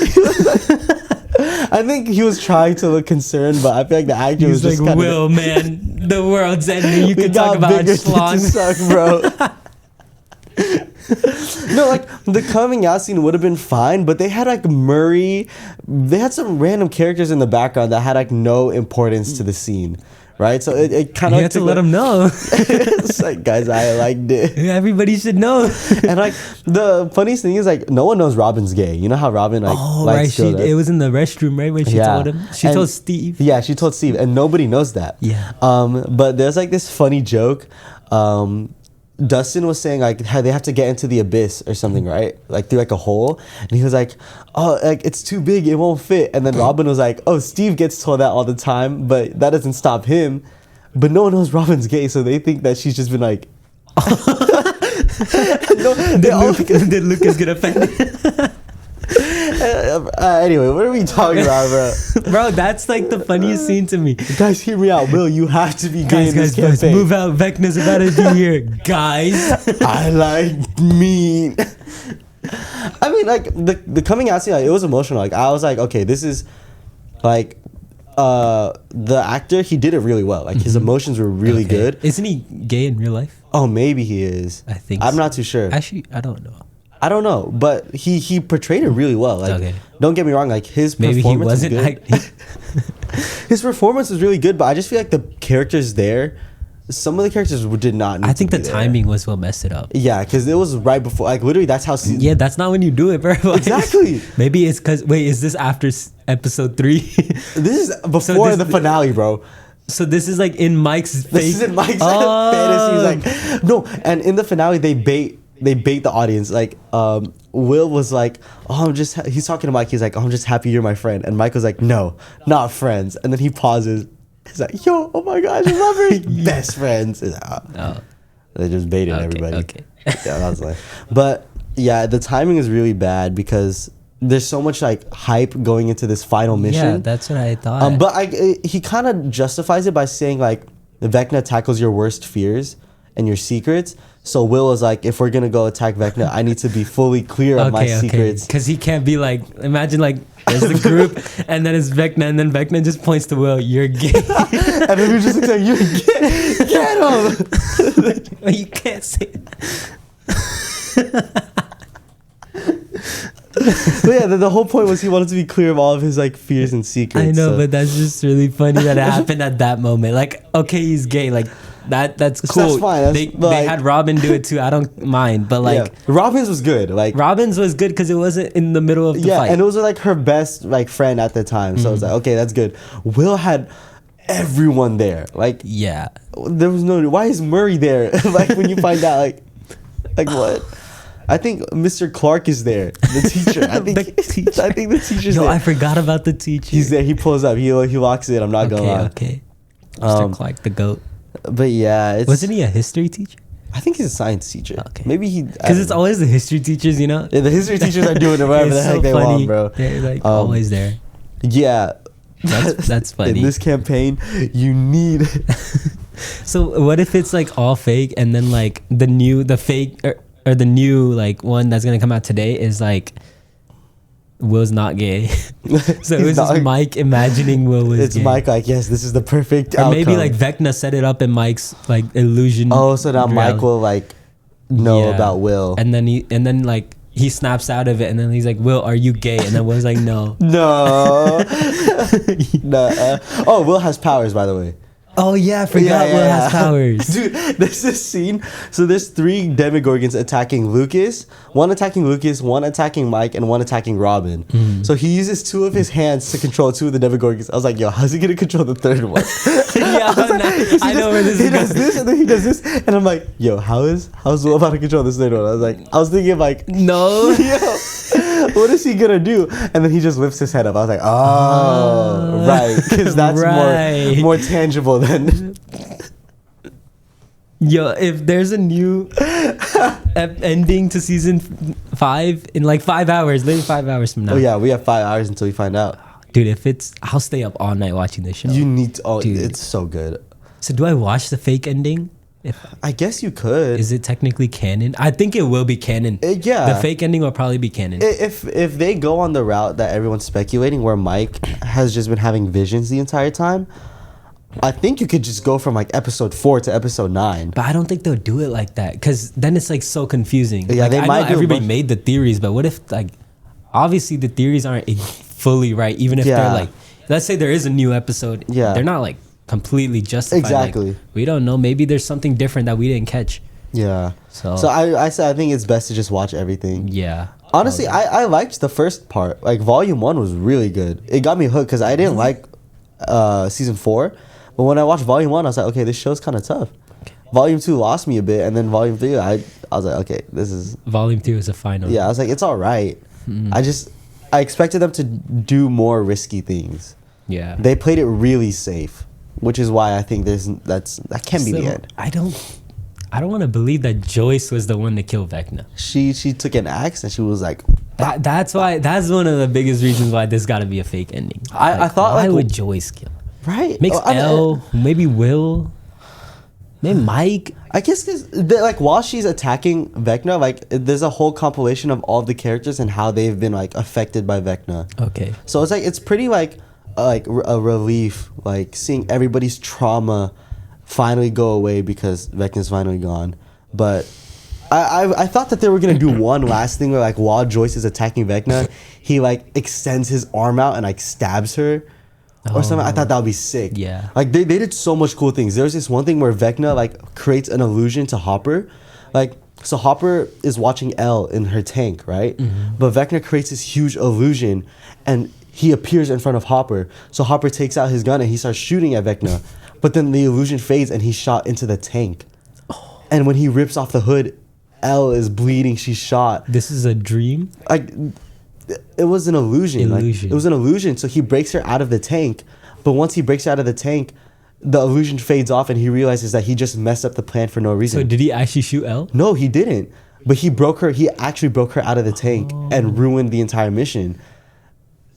[SPEAKER 2] I think he was trying to look concerned, but I feel like the actor was just
[SPEAKER 1] like,
[SPEAKER 2] kind
[SPEAKER 1] Will, man, the world's ending. You can talk about schlongs.
[SPEAKER 2] Suck, bro. No, like the coming out scene would have been fine, but they had like Murray. They had some random characters in the background that had like no importance to the scene, right? So it kind of
[SPEAKER 1] you had to let them know.
[SPEAKER 2] It's like, guys, I liked it.
[SPEAKER 1] Everybody should know.
[SPEAKER 2] And like the funniest thing is like no one knows Robin's gay. You know how Robin like likes
[SPEAKER 1] right? It was in the restroom, right, when she told him. She told Steve.
[SPEAKER 2] Yeah, she told Steve, and nobody knows that.
[SPEAKER 1] Yeah.
[SPEAKER 2] But there's like this funny joke. Dustin was saying like how they have to get into the abyss or something, right? Like through like a hole, and he was like, "Oh, like it's too big, it won't fit." And then Robin was like, "Oh, Steve gets told that all the time, but that doesn't stop him." But no one knows Robin's gay, so they think that she's just been like.
[SPEAKER 1] Did Lucas get offended?
[SPEAKER 2] Anyway, what are we talking about, bro?
[SPEAKER 1] Bro, that's like the funniest scene to me.
[SPEAKER 2] Guys, hear me out. Will, you have to be gay in this
[SPEAKER 1] guys,
[SPEAKER 2] campaign.
[SPEAKER 1] move out. Vecna's about to be here. Guys.
[SPEAKER 2] I like meat. I mean, like, the coming out scene, like, it was emotional. Like, I was like, okay, this is, like, the actor, he did it really well. Like, his emotions were really good.
[SPEAKER 1] Isn't he gay in real life?
[SPEAKER 2] Oh, maybe he is.
[SPEAKER 1] I think
[SPEAKER 2] I'm not too sure.
[SPEAKER 1] Actually, I don't know.
[SPEAKER 2] I don't know, but he portrayed it really well. Like, don't get me wrong, like his performance was good. His performance was really good, but I just feel like the characters there, some of the characters did not need
[SPEAKER 1] I think
[SPEAKER 2] to
[SPEAKER 1] the
[SPEAKER 2] be
[SPEAKER 1] timing was what messed it up.
[SPEAKER 2] Yeah, because it was right before, like literally that's how
[SPEAKER 1] yeah, that's not when you do it, bro. Like,
[SPEAKER 2] exactly.
[SPEAKER 1] Maybe it's because, wait, is this after episode 3?
[SPEAKER 2] This is before the finale, bro.
[SPEAKER 1] So this is like in Mike's fake.
[SPEAKER 2] This is in Mike's fantasy. Like, no, and in the finale they bait the audience. Like, Will was like, oh, he's talking to Mike. He's like, oh, I'm just happy you're my friend. And Mike was like, no, not friends. And then he pauses. He's like, yo, oh my gosh, we're best friends. Like, oh. They just baited everybody.
[SPEAKER 1] Okay.
[SPEAKER 2] Yeah, that was like, but yeah, the timing is really bad because there's so much like hype going into this final mission.
[SPEAKER 1] Yeah, that's what I thought.
[SPEAKER 2] But he kind of justifies it by saying like, Vecna tackles your worst fears and your secrets. So Will was like, if we're gonna go attack Vecna, I need to be fully clear of my secrets.
[SPEAKER 1] Because he can't be like, imagine like there's the group and then it's Vecna and then Vecna just points to Will, you're gay.
[SPEAKER 2] And then he just looks like, you're gay. Get him.
[SPEAKER 1] You can't say
[SPEAKER 2] But yeah, the whole point was he wanted to be clear of all of his like fears and secrets.
[SPEAKER 1] I know, but that's just really funny that it happened at that moment. Like, okay, he's gay, like that's cool.
[SPEAKER 2] That's fine.
[SPEAKER 1] They had Robin do it too. I don't mind, but like
[SPEAKER 2] Robin's was good. Like
[SPEAKER 1] Robin's was good because it wasn't in the middle of the fight.
[SPEAKER 2] And it was like her best like friend at the time. So I was like, okay, that's good. Will had everyone there. Like, there was no. Why is Murray there? Like when you find out, like what? I think Mr. Clark is there. The teacher. I think the teacher's there.
[SPEAKER 1] I forgot about the teacher.
[SPEAKER 2] He's there. He pulls up. He locks it. I'm not gonna lie.
[SPEAKER 1] Okay. Mr. Clark, the GOAT.
[SPEAKER 2] But yeah,
[SPEAKER 1] wasn't he a history teacher?
[SPEAKER 2] I think he's a science teacher.
[SPEAKER 1] Okay.
[SPEAKER 2] Maybe he.
[SPEAKER 1] Because it's always the history teachers, you know.
[SPEAKER 2] Yeah, the history teachers are doing it whatever the heck they want, bro.
[SPEAKER 1] They're like always there.
[SPEAKER 2] Yeah.
[SPEAKER 1] That's funny.
[SPEAKER 2] In this campaign, you need.
[SPEAKER 1] So what if it's like all fake, and then like the fake or the new like one that's gonna come out today is like Will's not gay. So it was just Mike imagining Will was gay.
[SPEAKER 2] It's Mike like, yes, this is the perfect
[SPEAKER 1] or
[SPEAKER 2] outcome.
[SPEAKER 1] maybe like Vecna set it up in Mike's like illusion.
[SPEAKER 2] Oh, so now Mike will like know about Will,
[SPEAKER 1] and then like he snaps out of it, and then he's like, Will, are you gay? And then Will's like, no.
[SPEAKER 2] No. No. Oh, Will has powers, by the way.
[SPEAKER 1] Oh yeah, I forgot Will has powers.
[SPEAKER 2] Dude, there's this scene. So there's 3 Demogorgons attacking Lucas. One attacking Lucas, one attacking Mike, and one attacking Robin. So he uses 2 of his hands to control 2 of the Demogorgons. I was like, yo, how's he gonna control the 3rd one?
[SPEAKER 1] I know where this is going.
[SPEAKER 2] He does this and then he does this. And I'm like, yo, how's Will about to control this 3rd one? I was thinking like,
[SPEAKER 1] no.
[SPEAKER 2] Yo, what is he gonna do? And then he just lifts his head up. I was like, oh, right. Because that's more tangible than.
[SPEAKER 1] Yo, if there's a new ending to season 5 in like 5 hours, maybe 5 hours from now.
[SPEAKER 2] Oh, yeah, we have 5 hours until we find out.
[SPEAKER 1] Dude, I'll stay up all night watching this show.
[SPEAKER 2] You need to, dude, it's so good.
[SPEAKER 1] So do I watch the fake ending?
[SPEAKER 2] I guess you could.
[SPEAKER 1] Is it technically canon? I think it will be canon.
[SPEAKER 2] Yeah.
[SPEAKER 1] The fake ending will probably be canon.
[SPEAKER 2] If they go on the route that everyone's speculating, where Mike has just been having visions the entire time, I think you could just go from like episode 4 to episode 9.
[SPEAKER 1] But I don't think they'll do it like that, because then it's like so confusing.
[SPEAKER 2] Yeah,
[SPEAKER 1] like,
[SPEAKER 2] they might.
[SPEAKER 1] Everybody made the theories, but what if like, obviously the theories aren't fully right, even if they're like, let's say there is a new episode. Yeah. They're not like completely justified.
[SPEAKER 2] Exactly.
[SPEAKER 1] Like, we don't know. Maybe there's something different that we didn't catch.
[SPEAKER 2] Yeah. So I think it's best to just watch everything.
[SPEAKER 1] Yeah.
[SPEAKER 2] Honestly, I liked the first part. Like volume 1 was really good. It got me hooked because I didn't like season 4. But when I watched volume 1, I was like, okay, this show's kind of tough. Volume 2 lost me a bit, and then volume 3, I was like, okay, this is.
[SPEAKER 1] Volume 2 is a final.
[SPEAKER 2] Yeah, I was like, it's all right. I expected them to do more risky things.
[SPEAKER 1] Yeah.
[SPEAKER 2] They played it really safe, which is why I think that can be the end.
[SPEAKER 1] I don't want to believe that Joyce was the one to kill Vecna.
[SPEAKER 2] She took an axe and she was like.
[SPEAKER 1] That's one of the biggest reasons why this got to be a fake ending.
[SPEAKER 2] I thought
[SPEAKER 1] why would Joyce kill?
[SPEAKER 2] Right.
[SPEAKER 1] Makes maybe Will, maybe Mike.
[SPEAKER 2] I guess because like while she's attacking Vecna, like there's a whole compilation of all the characters and how they've been like affected by Vecna.
[SPEAKER 1] Okay.
[SPEAKER 2] So it's like it's pretty like a relief, like seeing everybody's trauma finally go away because Vecna's finally gone. But I thought that they were gonna do one last thing where like while Joyce is attacking Vecna, he like extends his arm out and like stabs her. Or something. I thought that would be sick.
[SPEAKER 1] Yeah.
[SPEAKER 2] Like they did so much cool things. There's this one thing where Vecna like creates an illusion to Hopper. Like so Hopper is watching Elle in her tank, right? But Vecna creates this huge illusion and he appears in front of Hopper. So Hopper takes out his gun and he starts shooting at Vecna. But then the illusion fades and he's shot into the tank. And when he rips off the hood, Elle is bleeding. She's shot.
[SPEAKER 1] This is a dream?
[SPEAKER 2] Like it was an illusion. Like, it was an illusion. So he breaks her out of the tank. But once he breaks her out of the tank, the illusion fades off and he realizes that he just messed up the plan for no reason.
[SPEAKER 1] So did he actually shoot Elle?
[SPEAKER 2] No, he didn't. But he actually broke her out of the tank and ruined the entire mission.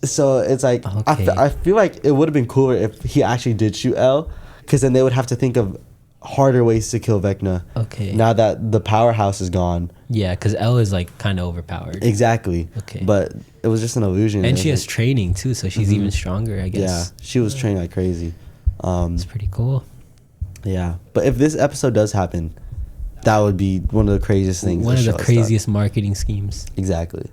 [SPEAKER 2] So it's like, I feel like it would have been cooler if he actually did shoot Elle. Because then they would have to think of harder ways to kill Vecna.
[SPEAKER 1] Okay.
[SPEAKER 2] Now that the powerhouse is gone.
[SPEAKER 1] Yeah, because Elle is like kind of overpowered.
[SPEAKER 2] Exactly.
[SPEAKER 1] Okay.
[SPEAKER 2] But it was just an illusion.
[SPEAKER 1] And she has training too, so she's even stronger, I guess.
[SPEAKER 2] Yeah, she was trained like crazy.
[SPEAKER 1] It's pretty cool.
[SPEAKER 2] Yeah, but if this episode does happen, that would be one of the craziest things.
[SPEAKER 1] One of the craziest marketing schemes.
[SPEAKER 2] Exactly.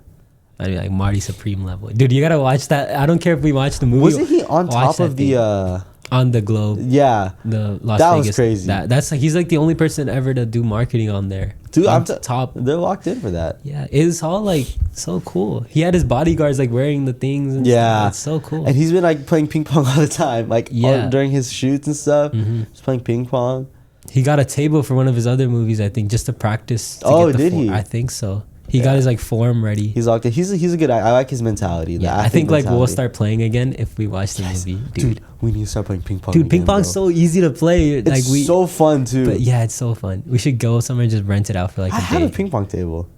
[SPEAKER 1] I mean, like Marty Supreme level. Dude, you gotta watch that. I don't care if we watch the movie.
[SPEAKER 2] Wasn't he on top of the...
[SPEAKER 1] on the globe?
[SPEAKER 2] Yeah.
[SPEAKER 1] The Las Vegas.
[SPEAKER 2] That was crazy.
[SPEAKER 1] That's like, he's like the only person ever to do marketing on there.
[SPEAKER 2] Dude,
[SPEAKER 1] I'm top.
[SPEAKER 2] They're locked in for that.
[SPEAKER 1] Yeah, it's all like so cool. He had his bodyguards like wearing the things and stuff. It's so cool.
[SPEAKER 2] And he's been like playing ping pong all the time. Like during his shoots and stuff. Just playing ping pong.
[SPEAKER 1] He got a table for one of his other movies, I think, just to practice.
[SPEAKER 2] Did he?
[SPEAKER 1] I think so. He got his like form ready.
[SPEAKER 2] He's all good. He's a good. I like his mentality.
[SPEAKER 1] Yeah, I think like we'll start playing again if we watch the movie.
[SPEAKER 2] Dude, we need to start playing ping pong.
[SPEAKER 1] Dude, ping pong's so easy to play.
[SPEAKER 2] It's like so fun too.
[SPEAKER 1] But yeah, it's so fun. We should go somewhere and just rent it out for like a day.
[SPEAKER 2] I have a ping pong table.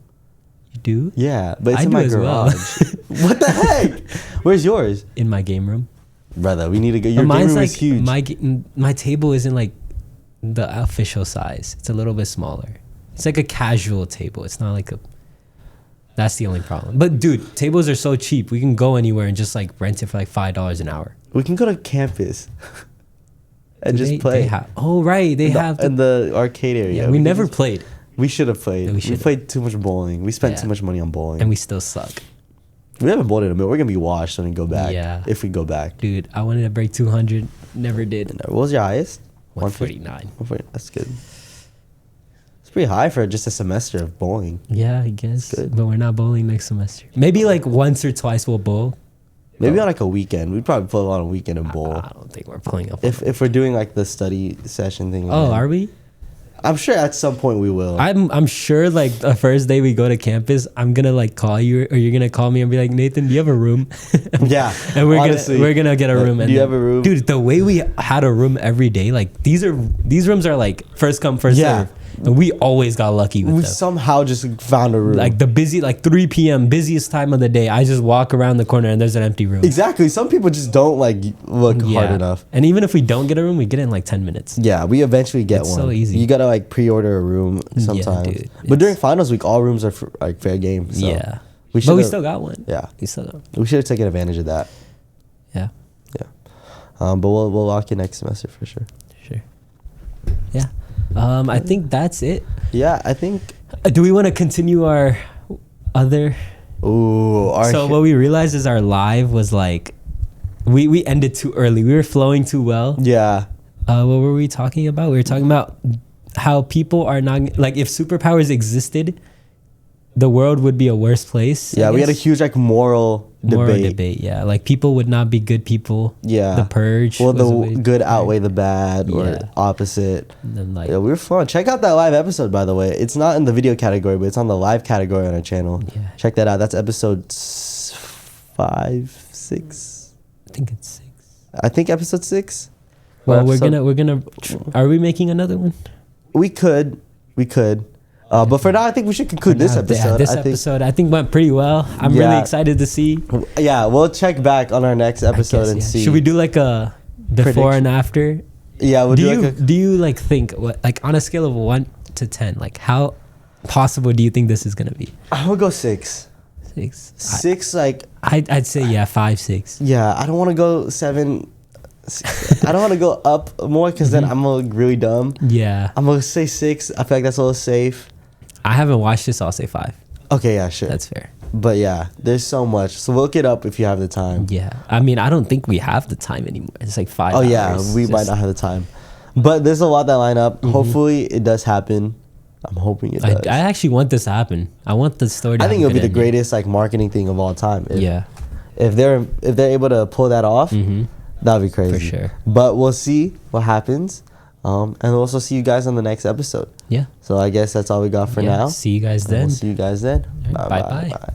[SPEAKER 1] You do?
[SPEAKER 2] Yeah, but it's in my garage. Well. What the heck? Where's yours?
[SPEAKER 1] In my game room.
[SPEAKER 2] Brother, we need to go. Your game room is huge.
[SPEAKER 1] My table isn't like the official size. It's a little bit smaller. It's like a casual table. It's not like a... That's the only problem. But dude, tables are so cheap. We can go anywhere and just like rent it for like $5 an hour.
[SPEAKER 2] We can go to campus and just play.
[SPEAKER 1] They have
[SPEAKER 2] in the arcade area.
[SPEAKER 1] Yeah, we never played.
[SPEAKER 2] We should have played. Yeah, we played too much bowling. We spent too much money on bowling.
[SPEAKER 1] And we still suck.
[SPEAKER 2] We haven't bowled in a minute. We're going to be washed when we go back.
[SPEAKER 1] Yeah.
[SPEAKER 2] If we go back.
[SPEAKER 1] Dude, I wanted to break 200. Never did.
[SPEAKER 2] What was your highest?
[SPEAKER 1] 149.
[SPEAKER 2] That's good. It's pretty high for just a semester of bowling.
[SPEAKER 1] Yeah, I guess. Good. But we're not bowling next semester. Maybe like once or twice we'll bowl.
[SPEAKER 2] Maybe on like a weekend. We'd probably pull on a weekend and bowl.
[SPEAKER 1] I don't think we're pulling up.
[SPEAKER 2] If we're doing like the study session thing.
[SPEAKER 1] Oh, are we?
[SPEAKER 2] I'm sure at some point we will.
[SPEAKER 1] I'm sure like the first day we go to campus, I'm gonna like call you or you're gonna call me and be like, Nathan, do you have a room?
[SPEAKER 2] Yeah.
[SPEAKER 1] And we're gonna get a room.
[SPEAKER 2] Do you have a room?
[SPEAKER 1] Dude, the way we had a room every day, like these rooms are like first come, first serve. And we always got lucky with them. We
[SPEAKER 2] somehow just found a room.
[SPEAKER 1] Like the 3 p.m. busiest time of the day. I just walk around the corner and there's an empty room.
[SPEAKER 2] Exactly. Some people just don't like look hard enough.
[SPEAKER 1] And even if we don't get a room, we get it in like 10 minutes.
[SPEAKER 2] Yeah, we eventually get
[SPEAKER 1] it's
[SPEAKER 2] one.
[SPEAKER 1] So easy.
[SPEAKER 2] You gotta like pre-order a room sometimes. Yeah, dude, but during finals week, all rooms are like fair game. So
[SPEAKER 1] yeah. We still got one.
[SPEAKER 2] Yeah.
[SPEAKER 1] We still got one.
[SPEAKER 2] We should have taken advantage of that.
[SPEAKER 1] Yeah.
[SPEAKER 2] Yeah. But we'll lock in next semester for sure.
[SPEAKER 1] Sure. Yeah. I think that's it.
[SPEAKER 2] Yeah, I think.
[SPEAKER 1] Do we want to continue our other?
[SPEAKER 2] Ooh.
[SPEAKER 1] So what we realized is our live was like, we ended too early. We were flowing too well.
[SPEAKER 2] Yeah.
[SPEAKER 1] What were we talking about? We were talking about how people are not like, if superpowers existed, the world would be a worse place.
[SPEAKER 2] Yeah, we had a huge like moral debate.
[SPEAKER 1] Yeah, like people would not be good people.
[SPEAKER 2] Yeah,
[SPEAKER 1] the purge.
[SPEAKER 2] Well, the good outweigh the bad, or opposite. And then like, we were fun. Check out that live episode, by the way. It's not in the video category, but it's on the live category on our channel. Yeah, check that out. That's episode 5, 6.
[SPEAKER 1] I think it's 6.
[SPEAKER 2] I think episode 6.
[SPEAKER 1] Well, we're gonna. Are we making another one?
[SPEAKER 2] We could. But for now, I think we should conclude this episode.
[SPEAKER 1] This episode, I think, went pretty well. I'm really excited to see.
[SPEAKER 2] Yeah, we'll check back on our next episode and see.
[SPEAKER 1] Should we do like a before and after?
[SPEAKER 2] Yeah, we'll
[SPEAKER 1] do you like think like on a scale of 1 to 10, like how possible do you think this is gonna be?
[SPEAKER 2] I would go 6. 6, like
[SPEAKER 1] I'd say 5, 6.
[SPEAKER 2] Yeah, I don't want to go 7. I don't want to go up more because then I'm gonna look really dumb. Yeah, I'm gonna say 6. I feel like that's a little safe.
[SPEAKER 1] I haven't watched this, so I'll say 5.
[SPEAKER 2] Okay, yeah, sure.
[SPEAKER 1] That's fair.
[SPEAKER 2] But yeah, there's so much. So look it up if you have the time.
[SPEAKER 1] Yeah. I mean, I don't think we have the time anymore. It's like 5 hours.
[SPEAKER 2] Oh yeah, we might not have the time. But there's a lot that line up. Hopefully it does happen. I'm hoping it does.
[SPEAKER 1] I actually want this to happen. I want the story to happen.
[SPEAKER 2] I think it'll be the greatest like marketing thing of all time. If they're able to pull that off, that'd be crazy.
[SPEAKER 1] For sure.
[SPEAKER 2] But we'll see what happens. And we'll also see you guys on the next episode. Yeah. So I guess that's all we got for now.
[SPEAKER 1] See you guys then.
[SPEAKER 2] We'll see you guys then.
[SPEAKER 1] Right, bye.